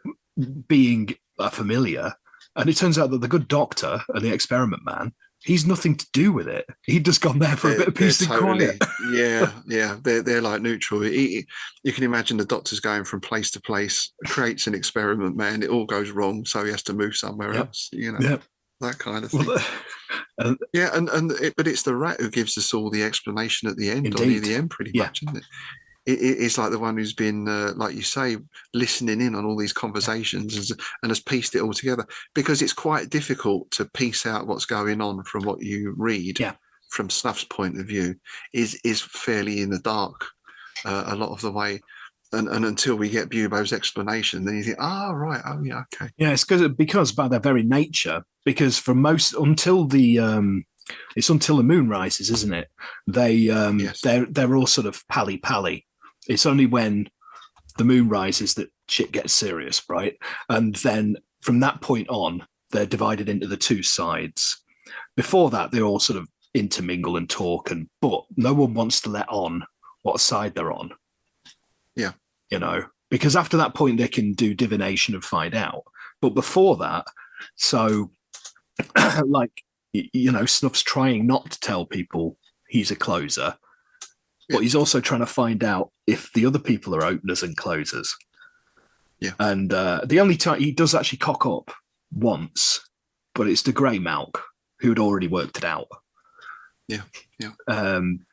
being a familiar. And it turns out that the good doctor and the experiment man, he's nothing to do with it. He'd just gone there for a bit of peace and quiet.
Yeah. They're like neutral. You can imagine the doctor's going from place to place, creates an experiment man. It all goes wrong. So he has to move somewhere else, that kind of thing. Well, but it's the rat who gives us all the explanation at the end,
Indeed.
or near the end, pretty much, isn't it? It's like the one who's been, like you say, listening in on all these conversations and has pieced it all together, because it's quite difficult to piece out what's going on from what you read. From Snuff's point of view, is fairly in the dark a lot of the way. And until we get Bubo's explanation, then you think, right, okay.
Yeah, it's because by their very nature, because for most until the moon rises, isn't it? They're all sort of pally. It's only when the moon rises that shit gets serious, right? And then from that point on, they're divided into the two sides. Before that, they all sort of intermingle and talk, but no one wants to let on what side they're on.
Yeah.
Because after that point, they can do divination and find out. But before that, so Snuff's trying not to tell people he's a closer, but he's also trying to find out if the other people are openers and closers.
Yeah.
And the only time he does actually cock up once, but it's the Grey Malk who'd already worked it out.
Yeah, yeah.
Um,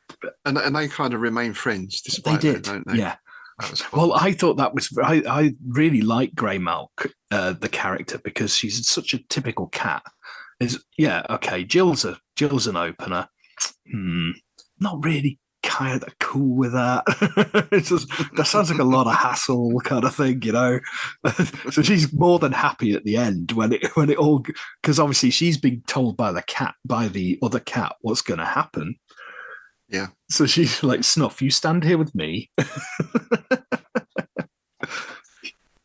and they kind of remain friends
they
despite
did,
that, don't they?
yeah.
That was quite
Well,
nice.
I thought that was. I really like Grey Malk, the character, because she's such a typical cat. Okay. Jill's an opener. Not really kind of cool with that. It's just, that sounds like a lot of hassle, kind of thing, you know. So she's more than happy at the end when it all, because obviously she's been told by the other cat what's going to happen.
Yeah.
So she's like, Snuff, you stand here with me.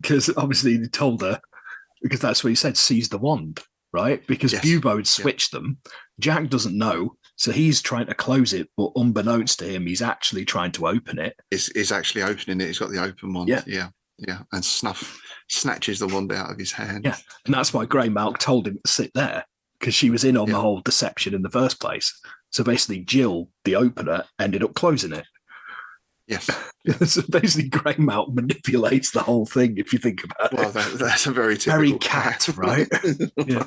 Because obviously they told her, because that's what he said, seize the wand, right? Because
Yes.
Bubo had switched them. Jack doesn't know, so he's trying to close it, but unbeknownst to him, he's actually trying to open it.
Is actually opening it. He's got the open wand.
Yeah.
Yeah. And Snuff snatches the wand out of his hand.
Yeah, and that's why Grey Malk told him to sit there, because she was in on the whole deception in the first place. So basically, Jill, the opener, ended up closing it.
Yes.
So basically, Grey Malk manipulates the whole thing, if you think about it.
Well, that's a very typical
Very cat, right?
Yeah.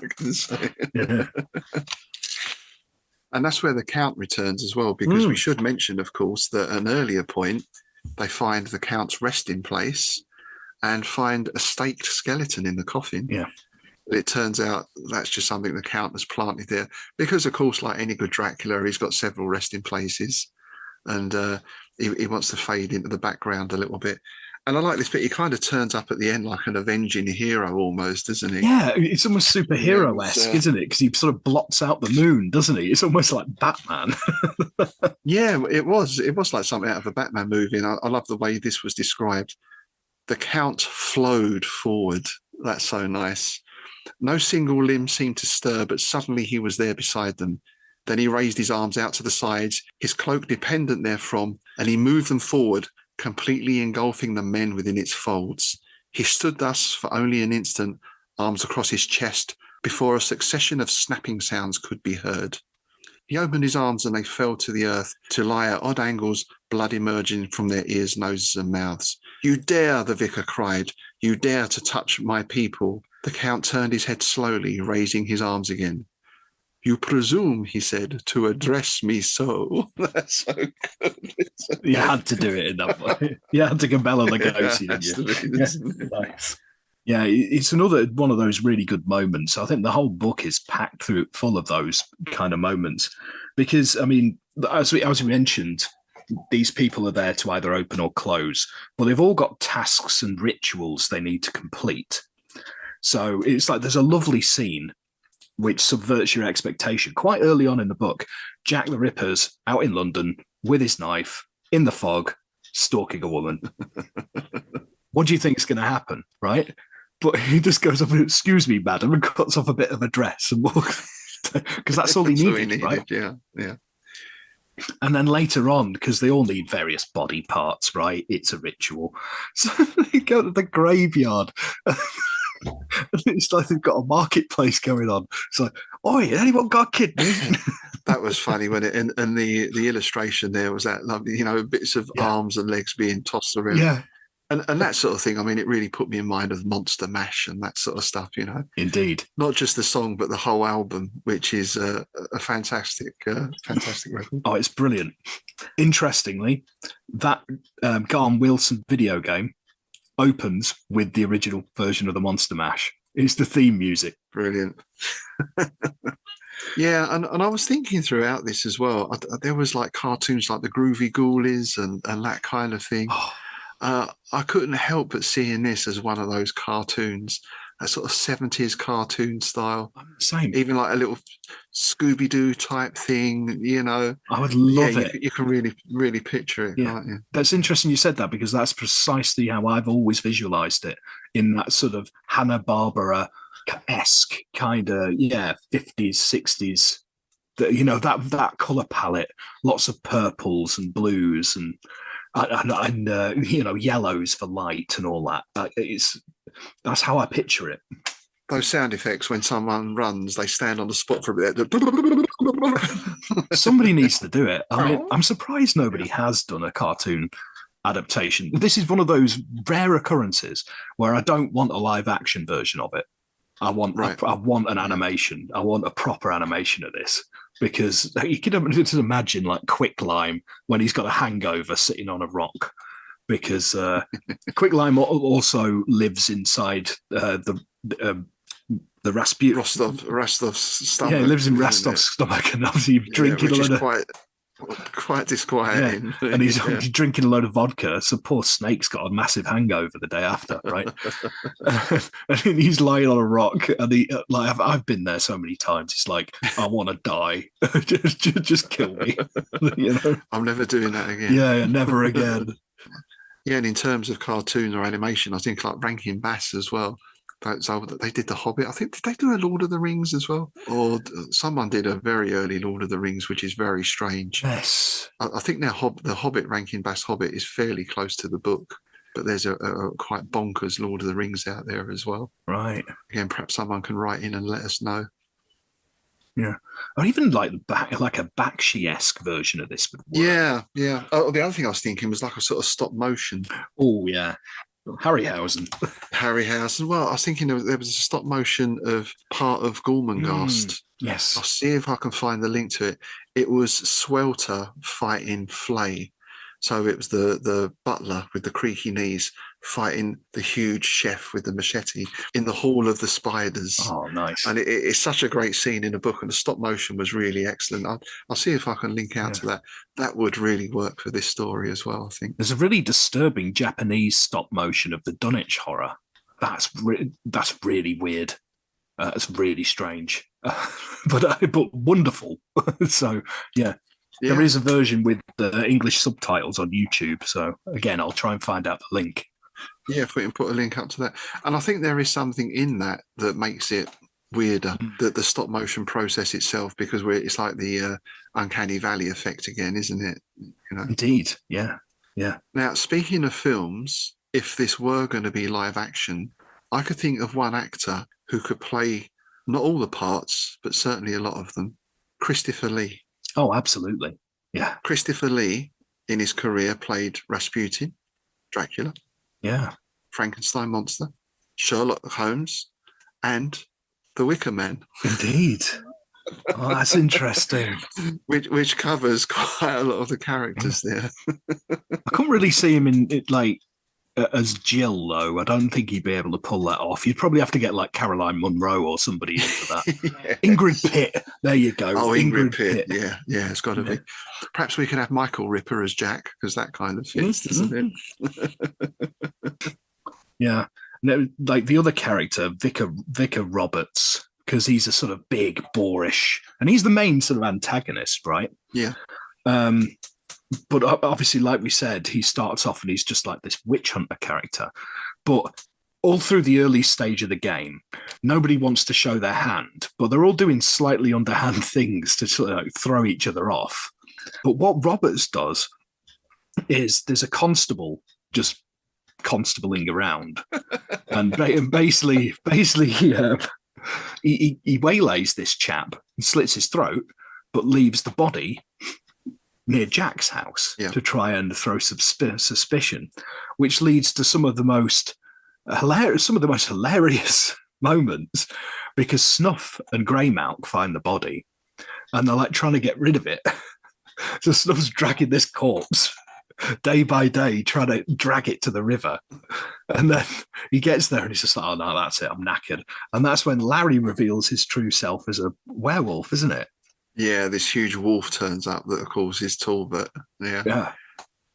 Yeah.
And that's where the Count returns as well, because we should mention, of course, that at an earlier point, they find the Count's resting place and find a staked skeleton in the coffin.
Yeah.
But it turns out that's just something the Count has planted there. Because, of course, like any good Dracula, he's got several resting places. And he wants to fade into the background a little bit. And I like this bit. He kind of turns up at the end like an avenging hero almost, doesn't he?
Yeah, it's almost superhero-esque, isn't it? Because he sort of blots out the moon, doesn't he? It's almost like Batman.
Yeah, it was. It was like something out of a Batman movie. And I love the way this was described. The Count flowed forward. That's so nice. No single limb seemed to stir, but suddenly he was there beside them. Then he raised his arms out to the sides, his cloak dependent therefrom, and he moved them forward, completely engulfing the men within its folds. He stood thus for only an instant, arms across his chest, before a succession of snapping sounds could be heard. He opened his arms and they fell to the earth, to lie at odd angles, blood emerging from their ears, noses and mouths. You dare, the vicar cried, you dare to touch my people. The Count turned his head slowly, raising his arms again. You presume, he said, to address me so. That's so good.
You had to do it in that way. You had to compel the ghost, didn't you? Nice. Yeah, it's another one of those really good moments. I think the whole book is packed full of those kind of moments. Because, I mean, as we mentioned, these people are there to either open or close. Well, they've all got tasks and rituals they need to complete. So it's like there's a lovely scene which subverts your expectation. Quite early on in the book, Jack the Ripper's out in London with his knife in the fog, stalking a woman. What do you think is going to happen, right? But he just goes up and, excuse me, madam, and cuts off a bit of a dress and walks, because that's all he needed, right?
Yeah.
And then later on, because they all need various body parts, right? It's a ritual. So they go to the graveyard. It's like they've got a marketplace going on. It's like, oi, anyone got a kidney?
That was funny when and the illustration there was that lovely, bits of arms and legs being tossed around.
Yeah.
And that sort of thing. I mean, it really put me in mind of Monster Mash and that sort of stuff,
Indeed.
Not just the song, but the whole album, which is a fantastic record.
Oh, it's brilliant. Interestingly, that Gahan Wilson video game opens with the original version of the Monster Mash. It's the theme music.
Brilliant. Yeah, and I was thinking throughout this as well, there was like cartoons like the Groovy Ghoulies and that kind of thing. I couldn't help but seeing this as one of those cartoons, that sort of 70s cartoon style.
Same.
Even like a little Scooby-Doo type thing,
I would love it.
You can really, really picture it, can't you? That's
interesting you said that, because that's precisely how I've always visualized it, in that sort of Hanna-Barbera-esque kind of, 50s, 60s, that color palette, lots of purples and blues and yellows for light and all that. That's how I picture it.
Those sound effects when someone runs, they stand on the spot for a bit.
Somebody needs to do it. I mean, I'm surprised nobody has done a cartoon adaptation. This is one of those rare occurrences where I don't want a live action version of it. I want
Right.
I want an animation. I want a proper animation of this because you can just imagine like Quicklime when he's got a hangover sitting on a rock. Because Quicklime also lives inside the Rasputin.
Rostov's stomach.
Yeah, he lives in
isn't
Rostov's
it?
stomach, and obviously drinking a
which is
load of
quite disquieting.
and he's drinking a load of vodka. So poor Snake's got a massive hangover the day after, right? And he's lying on a rock, and he like I've been there so many times. It's like I want to die, just kill me, you know.
I'm never doing that again.
Yeah, never again.
Yeah, and in terms of cartoon or animation, I think like Rankin Bass as well. So they did The Hobbit. I think, did they do a Lord of the Rings as well? Or someone did a very early Lord of the Rings, which is very strange.
Yes.
I think the Hobbit, Rankin Bass Hobbit, is fairly close to the book, but there's a quite bonkers Lord of the Rings out there as well.
Right.
Again, perhaps someone can write in and let us know.
Yeah, or even like a Bakshi-esque version of this would work.
Yeah. Oh, the other thing I was thinking was like a sort of stop motion.
Oh yeah, Harryhausen.
Well, I was thinking there was a stop motion of part of Gormenghast.
Yes.
I'll see if I can find the link to it. It was Swelter fighting Flay. So it was the butler with the creaky knees fighting the huge chef with the machete in the Hall of the Spiders.
Oh, nice.
And it's such a great scene in the book, and the stop motion was really excellent. I'll see if I can link out to that. That would really work for this story as well, I think.
There's a really disturbing Japanese stop motion of the Dunwich horror. That's really weird. It's really strange, but wonderful. So, yeah. There is a version with the English subtitles on YouTube. So again, I'll try and find out the link.
Yeah, if we can put a link up to that. And I think there is something in that makes it weirder, that the stop motion process itself, because it's like the uncanny valley effect again, isn't it? You know?
Indeed. Yeah.
Now, speaking of films, if this were going to be live action, I could think of one actor who could play not all the parts, but certainly a lot of them. Christopher Lee.
Oh, absolutely. Yeah.
Christopher Lee, in his career, played Rasputin, Dracula, Frankenstein monster, Sherlock Holmes, and the Wicker Man.
Indeed. Oh, that's interesting.
Which covers quite a lot of the characters there.
I couldn't really see him in it like as Jill, though. I don't think he'd be able to pull that off. You'd probably have to get like Caroline Munro or somebody in for that. Ingrid Pitt. There you go.
Oh, Ingrid Pitt. Yeah, it's got to be. Perhaps we can have Michael Ripper as Jack, because that kind of fits, doesn't it?
Yeah. No, like the other character, Vicar Roberts, because he's a sort of big, boorish, and he's the main sort of antagonist, right?
Yeah.
But obviously, like we said, he starts off and he's just like this witch hunter character. But all through the early stage of the game, nobody wants to show their hand, but they're all doing slightly underhand things to sort of throw each other off. But what Roberts does is there's a constable just constabling around, and basically he waylays this chap and slits his throat, but leaves the body near Jack's house to try and throw suspicion, which leads to some of the most hilarious moments, because Snuff and Greymouth find the body and they're like trying to get rid of it. So Snuff's dragging this corpse day by day, trying to drag it to the river. And then he gets there and he's just like, oh no, that's it, I'm knackered. And that's when Larry reveals his true self as a werewolf, isn't it?
Yeah, this huge wolf turns up that, of course, is Talbot. Yeah.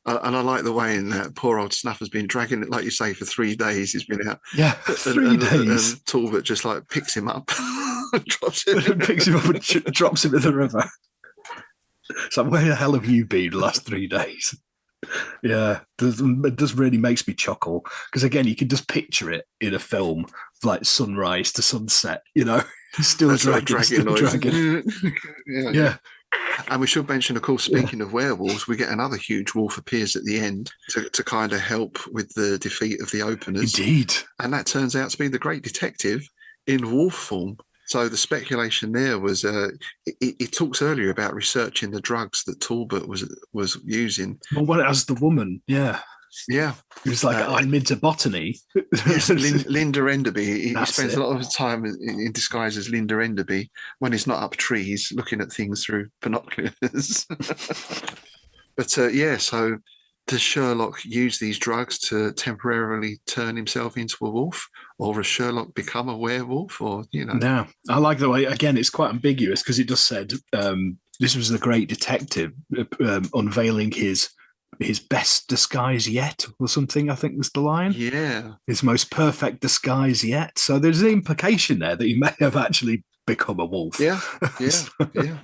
And I like the way in that poor old Snuff has been dragging it, like you say, for 3 days. He's been out.
Yeah, 3 days.
And Talbot just like picks him up,
picks him up and drops him in the river. So where the hell have you been the last 3 days? Yeah, it does really makes me chuckle, because again, you can just picture it in a film, like sunrise to sunset, you know, still dragging. Yeah.
And we should mention, of course, speaking of werewolves, we get another huge wolf appears at the end to kind of help with the defeat of the openers.
Indeed.
And that turns out to be the great detective in wolf form. So the speculation there was, it talks earlier about researching the drugs that Talbot was using.
Well, as the woman, yeah.
Yeah.
He was like, I'm into botany.
Yes, Linda Enderby. He
That's
spends
it.
a lot of his time in disguise as Linda Enderby when he's not up trees looking at things through binoculars. But yeah, so does Sherlock use these drugs to temporarily turn himself into a wolf, or has Sherlock become a werewolf, or
Yeah, I like the way, again, it's quite ambiguous because it just said this was the great detective unveiling his best disguise yet, or something, I think was the line.
Yeah.
His most perfect disguise yet. So there's an implication there that he may have actually become a wolf.
Yeah, yeah, yeah.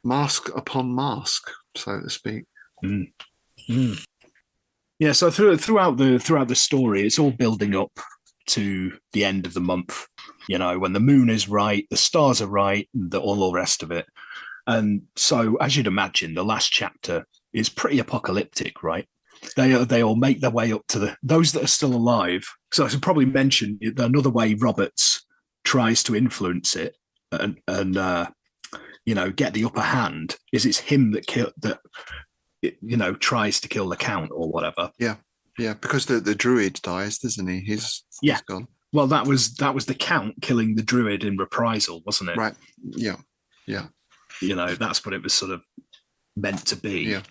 Mask upon mask, so to speak.
Mm. Mm. Yeah, so throughout the story, it's all building up to the end of the month. When the moon is right, the stars are right, all the rest of it. And so, as you'd imagine, the last chapter is pretty apocalyptic, right? They all make their way up to those that are still alive. So I should probably mention another way Roberts tries to influence it and get the upper hand is it's him that tries to kill the Count or whatever.
Yeah, because the druid dies, doesn't he? He's gone.
Well, that was the Count killing the druid in reprisal, wasn't it?
Right. Yeah.
That's what it was sort of meant to be.
Yeah.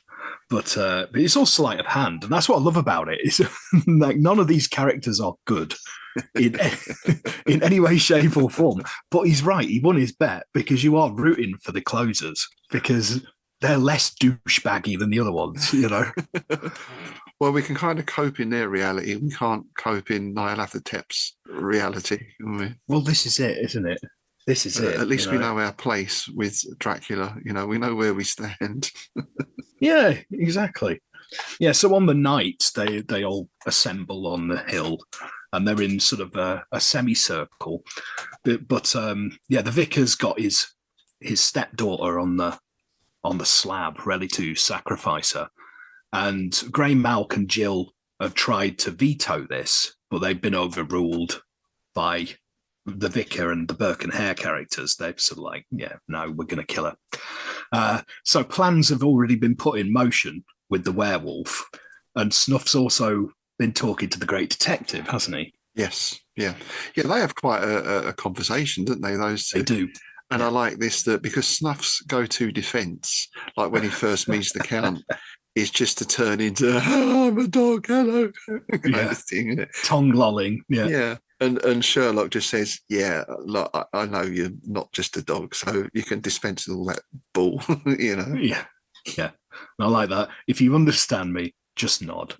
But it's all sleight of hand, and that's what I love about it. It's like none of these characters are good in any way, shape, or form. But he's right; he won his bet because you are rooting for the closers because they're less douchebaggy than the other ones.
Well, we can kind of cope in their reality. We can't cope in Nyarlathotep's reality.
Well, this is it, isn't it? This is it.
At least we know our place with Dracula. We know where we stand.
Yeah, exactly. Yeah, so on the night, they all assemble on the hill, and they're in sort of a semicircle. But the vicar's got his stepdaughter on the slab, ready to sacrifice her. And Grey Malk and Jill have tried to veto this, but they've been overruled by the vicar and the Burke and Hare characters. They're sort of like, yeah, no, we're going to kill her. So plans have already been put in motion with the werewolf, and Snuff's also been talking to the great detective, hasn't he?
Yes, yeah. They have quite a conversation, don't they? Those two.
They do.
And I like this because Snuff's go-to defence, like when he first meets the Count, is just to turn into I'm a dog, hello, kind of thing.
Tongue lolling. Yeah.
Yeah. And Sherlock just says, yeah, look, I know you're not just a dog, so you can dispense with all that bull,
Yeah. Yeah. And I like that. If you understand me, just nod.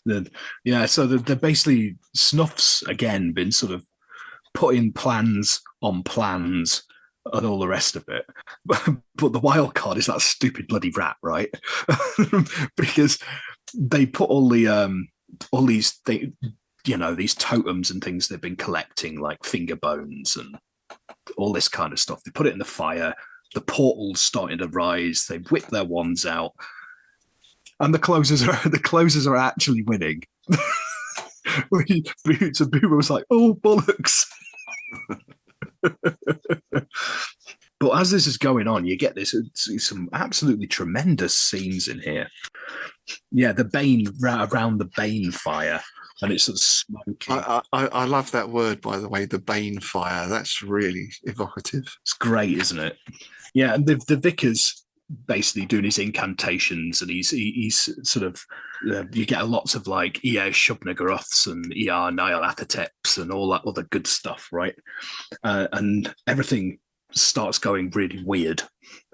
Then, so they're basically Snuff's again been sort of putting plans on plans and all the rest of it. But the wild card is that stupid bloody rat, right? Because they put all these these totems and things they've been collecting, like finger bones and all this kind of stuff. They put it in the fire. The portal's starting to rise. They whip their wands out, and the closers are actually winning. So Boomer was like, "Oh bollocks!" But as this is going on, you get some absolutely tremendous scenes in here. Yeah, the Bane around the Bane fire, and it's sort of smoking.
I love that word, by the way, the Bane fire. That's really evocative.
It's great, isn't it? Yeah, and the vicar's basically doing his incantations, and he's sort of you get lots of like E.A. Shub-Nigguraths and E.R. Nyarlathoteps and all that other good stuff, right? And everything starts going really weird.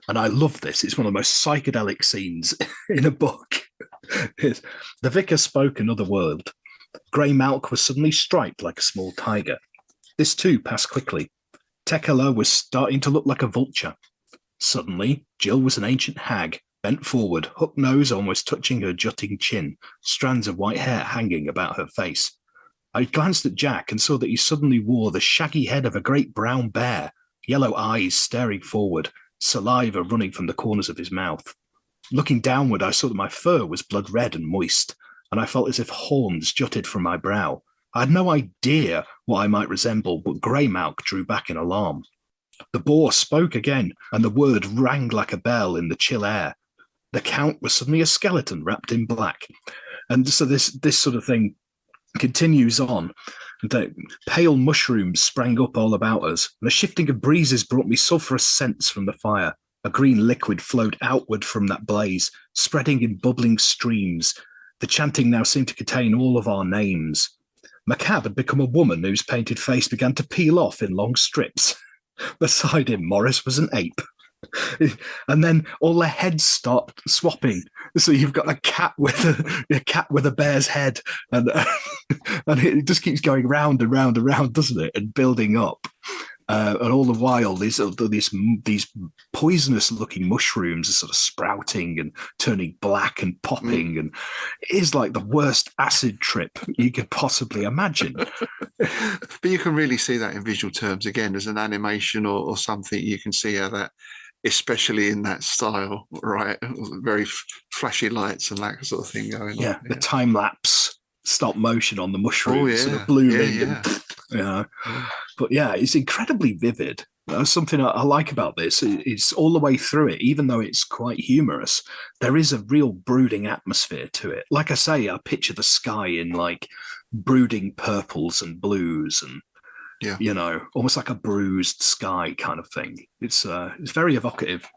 And I love this. It's one of the most psychedelic scenes in a book. The vicar spoke another word. Grey Malk was suddenly striped like a small tiger. This too passed quickly. Tekala was starting to look like a vulture. Suddenly, Jill was an ancient hag, bent forward, hook nose almost touching her jutting chin, strands of white hair hanging about her face. I glanced at Jack and saw that he suddenly wore the shaggy head of a great brown bear, yellow eyes staring forward, saliva running from the corners of his mouth. Looking downward, I saw that my fur was blood red and moist, and I felt as if horns jutted from my brow. I had no idea what I might resemble, but Grey Malk drew back in alarm. The boar spoke again, and the word rang like a bell in the chill air. The Count was suddenly a skeleton wrapped in black. And so this sort of thing continues on. The pale mushrooms sprang up all about us, and a shifting of breezes brought me sulphurous scents from the fire. A green liquid flowed outward from that blaze, spreading in bubbling streams. The chanting now seemed to contain all of our names. Macab had become a woman whose painted face began to peel off in long strips. Beside him, Morris was an ape. And then all their heads stopped swapping. So you've got a cat with a bear's head, and it just keeps going round and round and round, doesn't it? And building up. And all the while, these poisonous-looking mushrooms are sort of sprouting and turning black and popping, and it is like the worst acid trip you could possibly imagine.
But you can really see that in visual terms. Again, as an animation or something, you can see how that, especially in that style, right? Very flashy lights and that sort of thing going on.
Yeah, the time-lapse stop motion on the mushrooms, sort of
blooming.
But yeah, it's incredibly vivid. Something I like about this is all the way through it, even though it's quite humorous, there is a real brooding atmosphere to it. Like I say, I picture the sky in like brooding purples and blues, and almost like a bruised sky kind of thing. It's very evocative.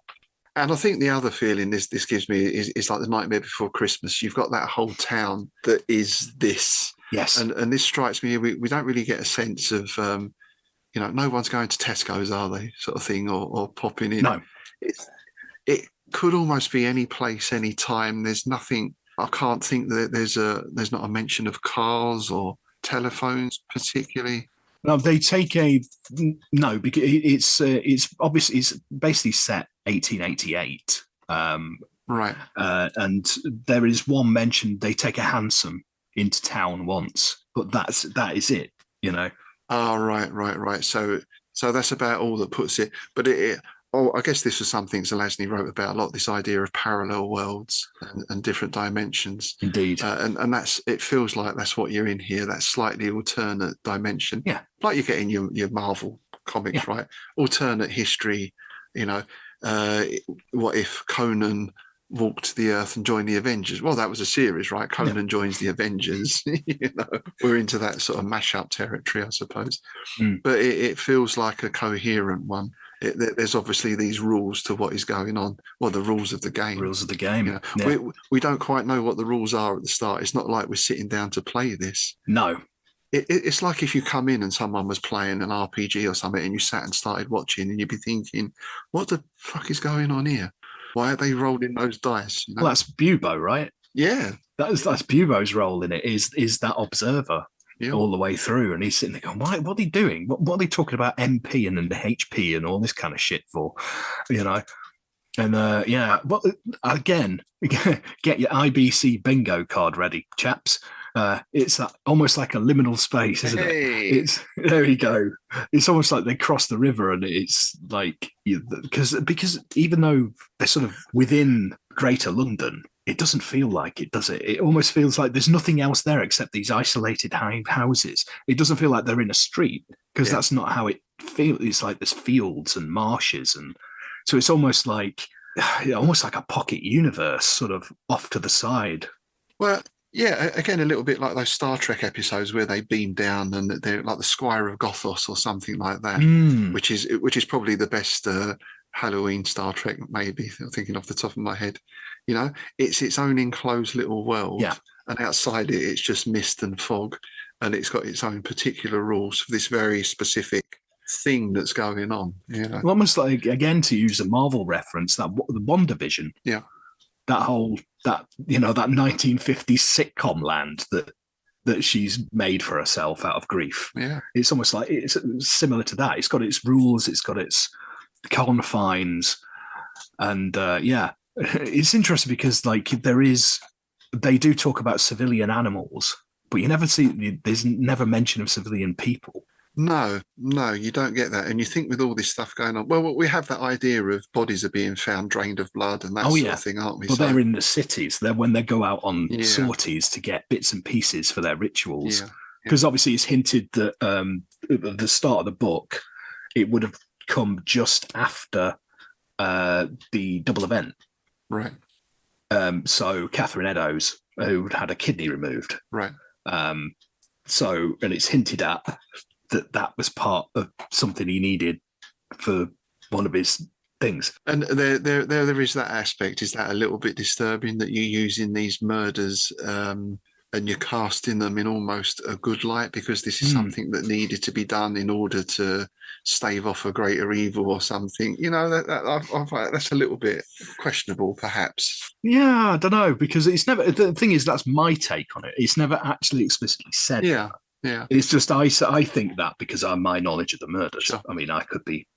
And I think the other feeling this gives me is like the Nightmare Before Christmas. You've got that whole town that is this.
Yes.
And this strikes me, we don't really get a sense of, no one's going to Tesco's, are they, sort of thing, or popping in.
No.
It could almost be any place, any time. There's nothing, I can't think that there's not a mention of cars or telephones particularly.
No, they take because it's obviously it's basically set 1888.
Right.
And there is one mention, they take a hansom into town once, but that is it,
Oh, right. So that's about all that puts it. But I guess this was something Zelazny wrote about a lot, this idea of parallel worlds and different dimensions.
Indeed.
And it feels like that's what you're in here, that slightly alternate dimension.
Yeah.
Like you get in your Marvel comics, right? Alternate history, what if Conan walked the earth and joined the Avengers? Well, that was a series, right? Conan joins the Avengers. We're into that sort of mashup territory, I suppose. But it feels like a coherent one. There's obviously these rules to what is going on. Well, the rules of the game.
Rules of the game.
We don't quite know what the rules are at the start. It's not like we're sitting down to play this.
No.
It's like if you come in and someone was playing an RPG or something and you sat and started watching and you'd be thinking, what the fuck is going on here? Why are they rolling those dice?
Well, that's Bubo, right?
Yeah.
That's Bubo's role in it, is that observer all the way through. And he's sitting there going, what are they doing? What are they talking about MP and HP and all this kind of shit for? And well, again, get your IBC bingo card ready, chaps. It's almost like a liminal space, isn't it? There you go. It's almost like they cross the river, and it's like because even though they're sort of within Greater London, it doesn't feel like it, does it? It almost feels like there's nothing else there except these isolated houses. It doesn't feel like they're in a street, because that's not how it feels. It's like there's fields and marshes, and so it's almost like a pocket universe, sort of off to the side.
Well. Yeah, again, a little bit like those Star Trek episodes where they beam down and they're like the Squire of Gothos or something like that, which is probably the best Halloween Star Trek, maybe, I'm thinking off the top of my head. It's its own enclosed little world, and outside it's just mist and fog, and it's got its own particular rules for this very specific thing that's going on.
Almost like, again, to use a Marvel reference, the WandaVision.
Yeah.
That 1950s sitcom land that she's made for herself out of grief.
Yeah,
it's almost like it's similar to that. It's got its rules, it's got its confines, and it's interesting because they do talk about civilian animals, but you never see. There's never mention of civilian people.
No, you don't get that. And you think with all this stuff going on, well, we have that idea of bodies are being found drained of blood and that sort of thing, aren't we?
But they're in the cities. They're when they go out on sorties to get bits and pieces for their rituals. Because obviously it's hinted that at the start of the book, it would have come just after the double event.
Right.
So Catherine Eddowes, who had a kidney removed.
Right.
And it's hinted at that was part of something he needed for one of his things.
And there is that aspect. Is that a little bit disturbing that you're using these murders and you're casting them in almost a good light because this is something that needed to be done in order to stave off a greater evil or something? You know, that's a little bit questionable, perhaps.
Yeah, I don't know, because it's never, the thing is, that's my take on it. It's never actually explicitly said.
Yeah, yeah.
It's just, I think that because of my knowledge of the murders.
Sure.
I mean, I could be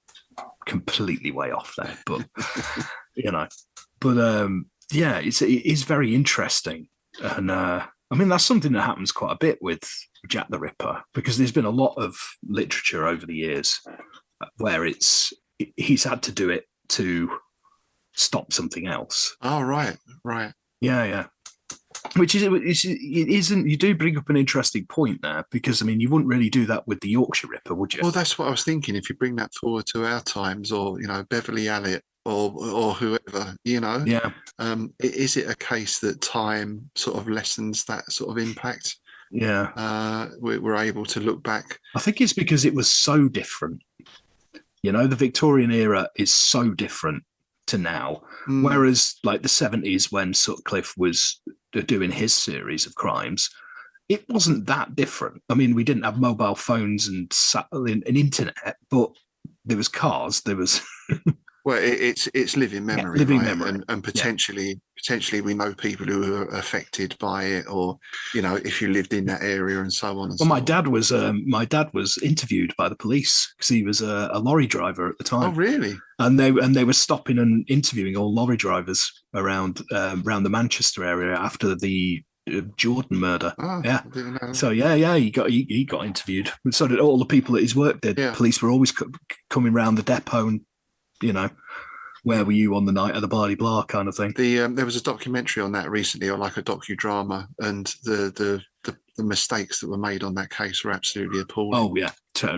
completely way off there, but, you know, but yeah, it is very interesting. And I mean, that's something that happens quite a bit with Jack the Ripper, because there's been a lot of literature over the years where he's had to do it to stop something else.
Oh, right.
Yeah. Which it isn't. You do bring up an interesting point there, because I mean, you wouldn't really do that with the Yorkshire Ripper, would you?
Well, that's what I was thinking. If you bring that forward to our times, or Beverly Allitt, or whoever,
Yeah.
Is it a case that time sort of lessens that sort of impact?
Yeah.
We're able to look back.
I think it's because it was so different. The Victorian era is so different to now. Whereas like the 70s, when Sutcliffe was doing his series of crimes, it wasn't that different. I mean, we didn't have mobile phones and internet, but there was cars, there was
Well, it's living memory,
living
right?
memory,
and potentially we know people who are affected by it, or if you lived in that area and so on. And
well, my dad was interviewed by the police because he was a lorry driver at the time.
Oh, really?
And they were stopping and interviewing all lorry drivers around the Manchester area after the Jordan murder.
Oh,
yeah.
I didn't know.
So he got interviewed. So did all the people that his work did.
Yeah.
Police were always coming around the depot and where were you on the night of the blah blah kind of thing.
There was a documentary on that recently, or like a docudrama, and the mistakes that were made on that case were absolutely appalling.
Oh yeah,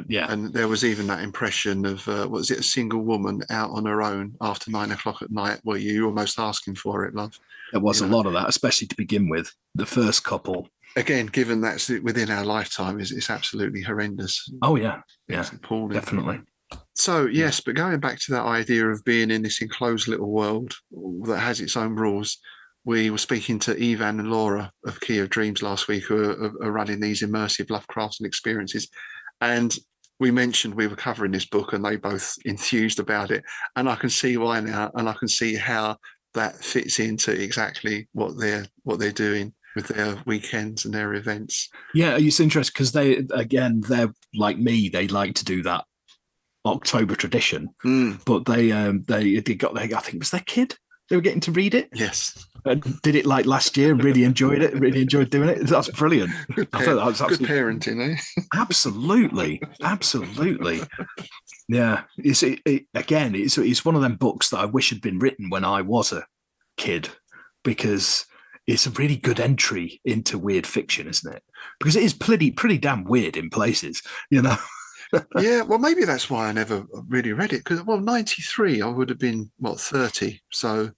yeah.
And there was even that impression of was it a single woman out on her own after 9 o'clock at night? Were you almost asking for it, love?
There was a lot of that, especially to begin with. The first couple.
Again, given that's within our lifetime, it's absolutely horrendous.
Oh yeah,
It's appalling.
definitely.
So yes, but going back to that idea of being in this enclosed little world that has its own rules, we were speaking to Ivan and Laura of Key of Dreams last week, who are running these immersive Lovecraftian experiences, and we mentioned we were covering this book, and they both enthused about it, and I can see why now, and I can see how that fits into exactly what they're doing with their weekends and their events.
Yeah, it's interesting because they're like me. They like to do that October tradition, but they got I think it was their kid. They were getting to read it.
Yes,
did it like last year. Really enjoyed it. Really enjoyed doing it. That's brilliant. I thought that was
good parenting, eh?
Absolutely. Yeah, it's one of them books that I wish had been written when I was a kid, because it's a really good entry into weird fiction, isn't it? Because it is pretty damn weird in places,
Yeah, well, maybe that's why I never really read it, because 93 I would have been 30, so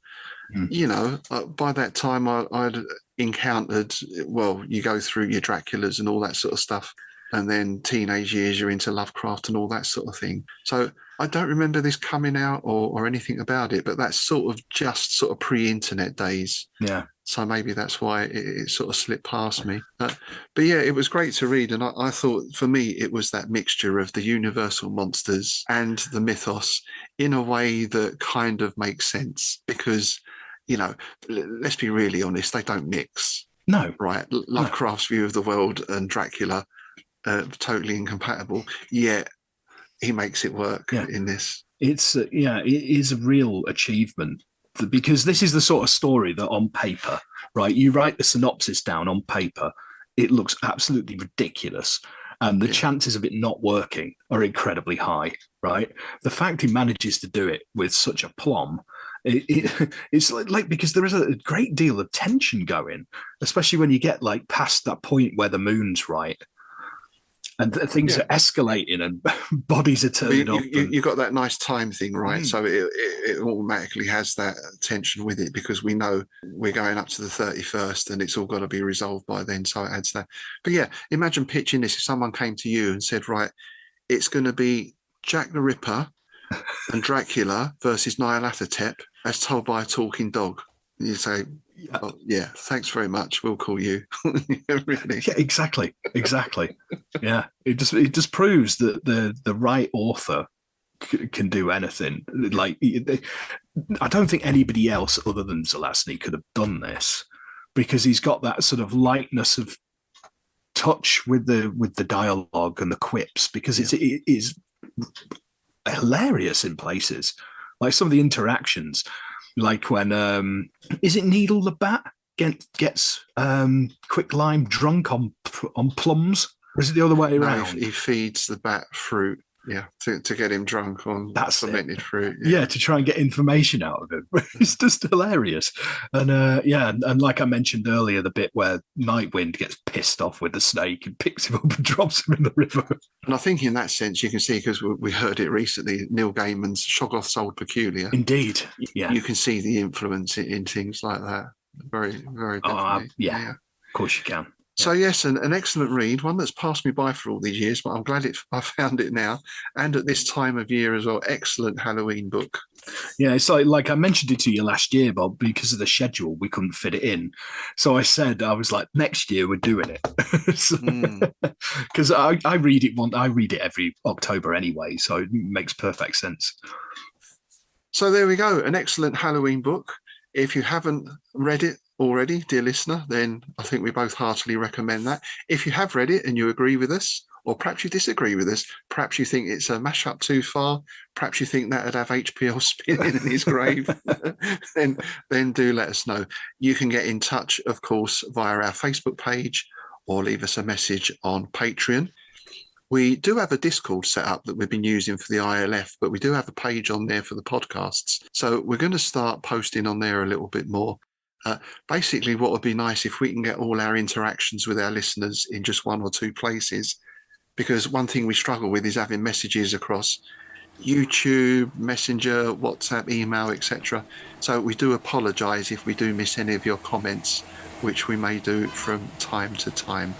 by that time I'd encountered, you go through your Draculas and all that sort of stuff, and then teenage years you're into Lovecraft and all that sort of thing. So I don't remember this coming out or anything about it, but that's sort of pre-internet days.
Yeah.
So maybe that's why it sort of slipped past me. But yeah, it was great to read. And I thought, for me, it was that mixture of the universal monsters and the mythos in a way that kind of makes sense. Because, let's be really honest, they don't mix.
No.
Right? Lovecraft's view of the world and Dracula are totally incompatible. Yet he makes it work in this.
It is a real achievement. Because this is the sort of story that on paper, right, you write the synopsis down on paper, it looks absolutely ridiculous. And the chances of it not working are incredibly high, right? The fact he manages to do it with such aplomb, it's like because there is a great deal of tension going, especially when you get like past that point where the moon's right. and things are escalating and bodies are turning up.
You got that nice time thing, right? So it automatically has that tension with it because we know we're going up to the 31st and it's all got to be resolved by then. So it adds that. But yeah, imagine pitching this if someone came to you and said, right, it's going to be Jack the Ripper and Dracula versus Nyarlathotep as told by a talking dog. You say, oh, yeah, thanks very much. We'll call you. Really.
Yeah, exactly. Yeah, it just proves that the right author can do anything. Like, I don't think anybody else other than Zelazny could have done this because he's got that sort of lightness of touch with the dialogue and the quips because it is hilarious in places. Like some of the interactions. Like when is it Needle the Bat gets Quicklime drunk on plums, or is it the other way around?
No, he feeds the bat fruit, to get him drunk on fermented fruit.
Yeah, to try and get information out of him. It's just hilarious. And and like I mentioned earlier, the bit where Nightwind gets pissed off with the snake and picks him up and drops him in the river. And
I think in that sense, you can see, because we heard it recently, Neil Gaiman's Shoggoth's Old Peculiar.
Indeed, yeah.
You can see the influence in things like that. Very, very definitely.
Yeah, of course you can.
So yes, an excellent read, one that's passed me by for all these years, but I'm glad I found it now. And at this time of year as well, excellent Halloween book.
Yeah, it's like I mentioned it to you last year, Bob, because of the schedule, we couldn't fit it in. So I was like, next year we're doing it. Because I read it every October anyway, so it makes perfect sense.
So there we go, an excellent Halloween book. If you haven't read it already, dear listener, then I think we both heartily recommend that. If you have read it and you agree with us, or perhaps you disagree with us, perhaps you think it's a mashup too far, perhaps you think that would have HPL spinning in his grave, then do let us know. You can get in touch, of course, via our Facebook page or leave us a message on Patreon. We do have a Discord set up that we've been using for the ILF, but we do have a page on there for the podcasts. So we're going to start posting on there a little bit more. Basically, what would be nice if we can get all our interactions with our listeners in just one or two places, because one thing we struggle with is having messages across YouTube, Messenger, WhatsApp, email, etc. So we do apologise if we do miss any of your comments, which we may do from time to time.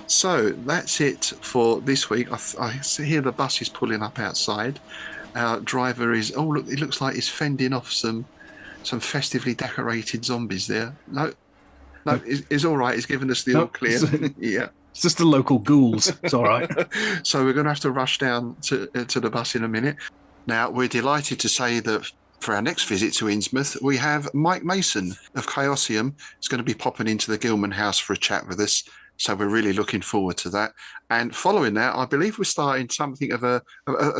So that's it for this week. I hear the bus is pulling up outside. Our driver is, look, it looks like he's fending off some festively decorated zombies there. No, it's all right. He's given us the all clear. Yeah.
It's just the local ghouls. It's all right.
So we're going to have to rush down to the bus in a minute. Now, we're delighted to say that for our next visit to Innsmouth, we have Mike Mason of Chaosium. He's going to be popping into the Gilman house for a chat with us. So we're really looking forward to that. And following that, I believe we're starting something of a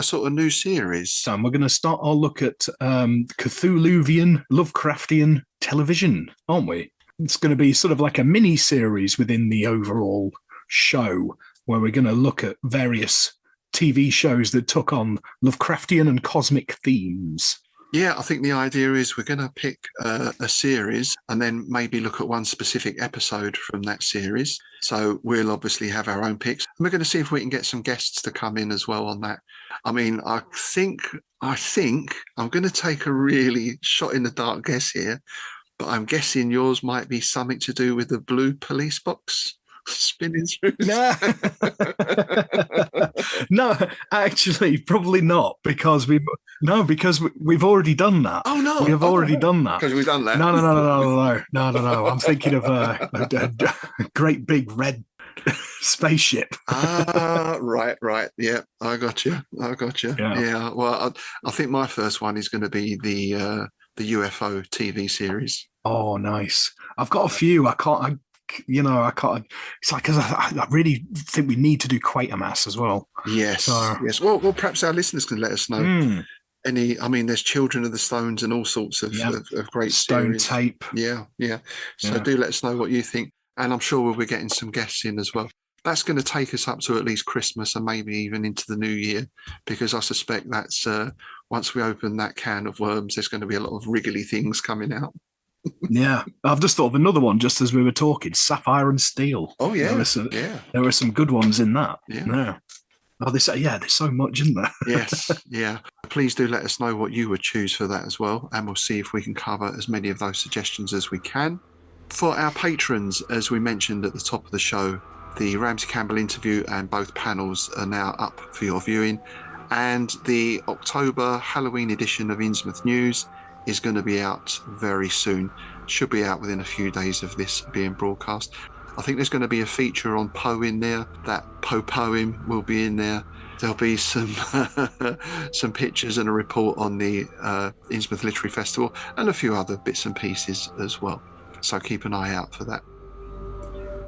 sort of new series.
Sam, we're going to start our look at Cthulhuvian, Lovecraftian television, aren't we? It's going to be sort of like a mini-series within the overall show, where we're going to look at various TV shows that took on Lovecraftian and cosmic themes.
Yeah, I think the idea is we're going to pick a series and then maybe look at one specific episode from that series. So we'll obviously have our own picks. And we're going to see if we can get some guests to come in as well on that. I mean, I think I'm going to take a really shot in the dark guess here, but I'm guessing yours might be something to do with the blue police box spinning through.
No, actually, probably not, because we've already done that.
Oh no,
we have already done that
because we've done that.
No. I'm thinking of a great big red spaceship.
Right. Yeah, I got you. Yeah. Well, I think my first one is going to be the UFO TV series.
Oh, nice. I've got a few. I can't. It's like, because I really think we need to do Quatermass as well.
Yes. Well, perhaps our listeners can let us know. There's Children of the Stones and all sorts of great
Stone
series.
Tape.
Yeah. So do let us know what you think. And I'm sure we'll be getting some guests in as well. That's going to take us up to at least Christmas and maybe even into the new year, because I suspect that's once we open that can of worms, there's going to be a lot of wriggly things coming out.
Yeah, I've just thought of another one just as we were talking: Sapphire and Steel.
Oh yeah,
there were some good ones in that.
yeah.
Oh, there's so much, isn't there?
Yes, yeah. Please do let us know what you would choose for that as well, and we'll see if we can cover as many of those suggestions as we can. For our patrons, as we mentioned at the top of the show, the Ramsey Campbell interview and both panels are now up for your viewing, and the October Halloween edition of Innsmouth News is going to be out very soon. Should be out within a few days of this being broadcast. I think there's going to be a feature on Poe in there. That Poe poem will be in there. There'll be some some pictures and a report on the Innsmouth Literary Festival and a few other bits and pieces as well. So keep an eye out for that.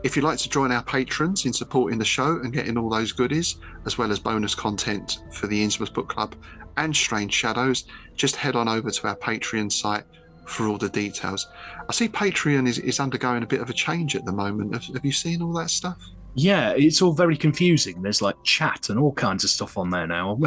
If you'd like to join our patrons in supporting the show and getting all those goodies, as well as bonus content for the Innsmouth Book Club and Strange Shadows, just head on over to our Patreon site for all the details. I see Patreon is undergoing a bit of a change at the moment. Have you seen all that stuff?
Yeah, it's all very confusing. There's like chat and all kinds of stuff on there now.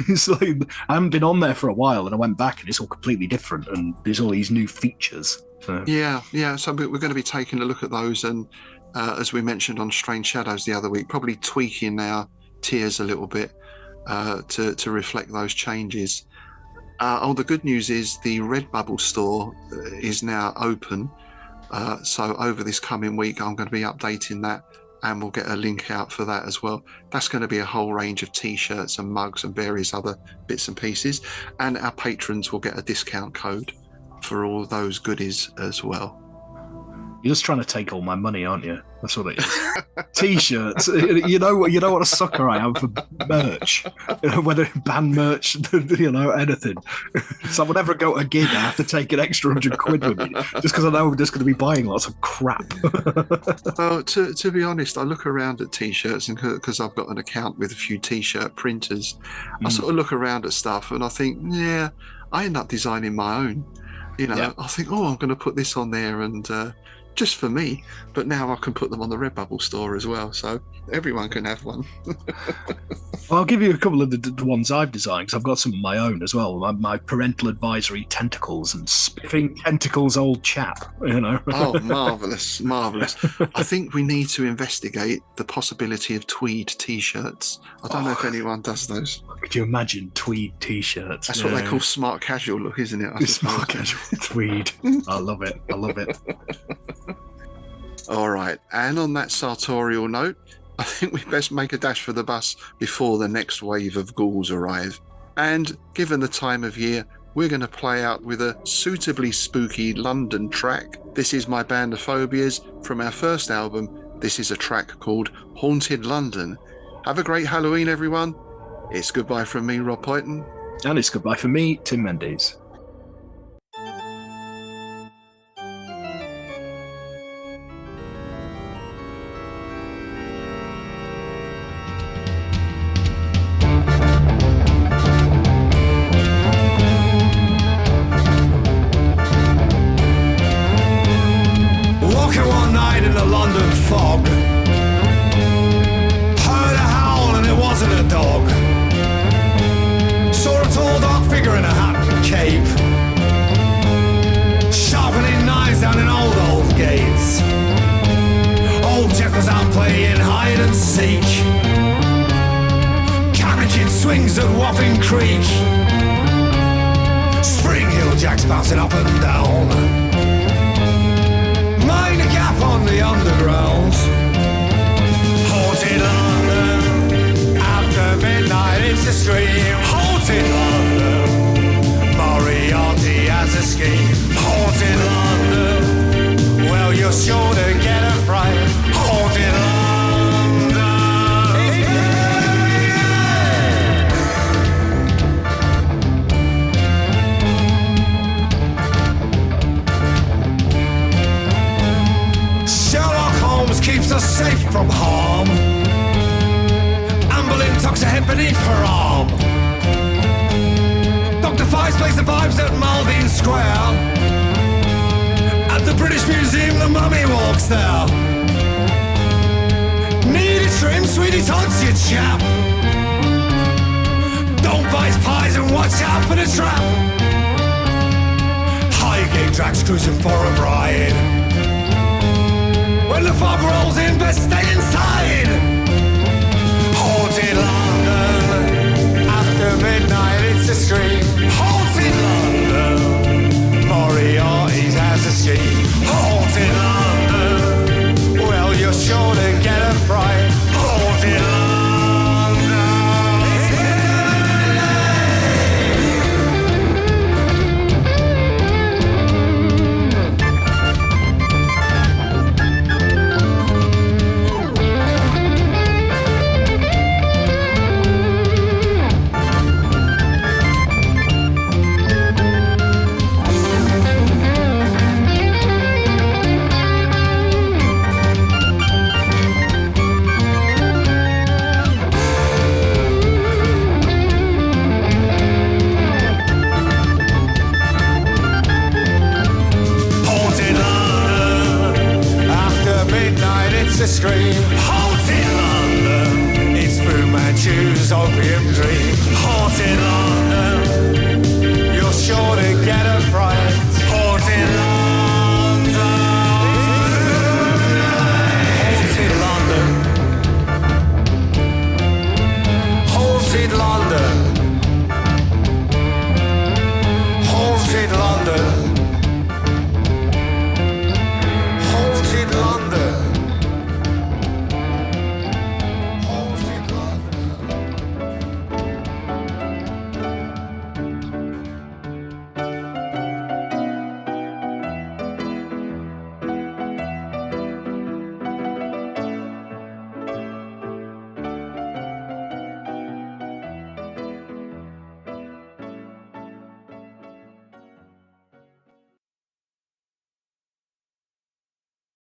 It's like I haven't been on there for a while, and I went back and it's all completely different, and there's all these new features. So. Yeah.
So we're going to be taking a look at those, and as we mentioned on Strange Shadows the other week, probably tweaking our tiers a little bit to reflect those changes. The good news is the Redbubble store is now open. So over this coming week, I'm going to be updating that, and we'll get a link out for that as well. That's going to be a whole range of T-shirts and mugs and various other bits and pieces. And our patrons will get a discount code for all those goodies as well.
You're just trying to take all my money, aren't you? That's what it is. T-shirts. You know what a sucker I am for merch. Whether band merch, anything. So whenever I go to a gig, I have to take an extra £100 with me, just because I know I'm just going to be buying lots of crap.
Well, to be honest, I look around at T-shirts, and because I've got an account with a few T-shirt printers, I sort of look around at stuff, and I think, yeah, I end up designing my own. I think, I'm going to put this on there, and just for me, but now I can put them on the Redbubble store as well, so everyone can have one.
Well, I'll give you a couple of the ones I've designed, because I've got some of my own as well. My parental advisory tentacles and spiffing tentacles old chap,
Oh, marvellous. I think we need to investigate the possibility of tweed T-shirts. I don't know if anyone does those.
Could you imagine tweed T-shirts?
That's what they call smart casual look, isn't it?
Smart casual tweed. I love it.
All right, and on that sartorial note, I think we best make a dash for the bus before the next wave of ghouls arrive. And given the time of year, we're going to play out with a suitably spooky London track. This is My Band of Phobias from our first album. This is a track called Haunted London. Have a great Halloween, everyone. It's goodbye from me, Rob Poyton.
And it's goodbye from me, Tim Mendes.
London fog, heard a howl and it wasn't a dog. Saw a tall dark figure in a hat and cape, sharpening knives down in old gates. Old Jeff was out playing hide and seek, cabbaging swings at Wapping Creek. Spring Hill Jacks bouncing up and down, mind a gap on the underground. Haunted London, after midnight it's a stream. Haunted London, Moriarty has a scheme. Haunted London, well you're sure to get a fright. Haunted London. Keeps us safe from harm. Amber Lynn tucks her head beneath her arm. Dr. Fives plays the vibes at Malvine Square. At the British Museum the mummy walks there. Need a trim, sweetie tots, you chap. Don't bite pies and watch out for the trap. Highgate Big tracks cruising for a bride. When the fog rolls in, best stay inside.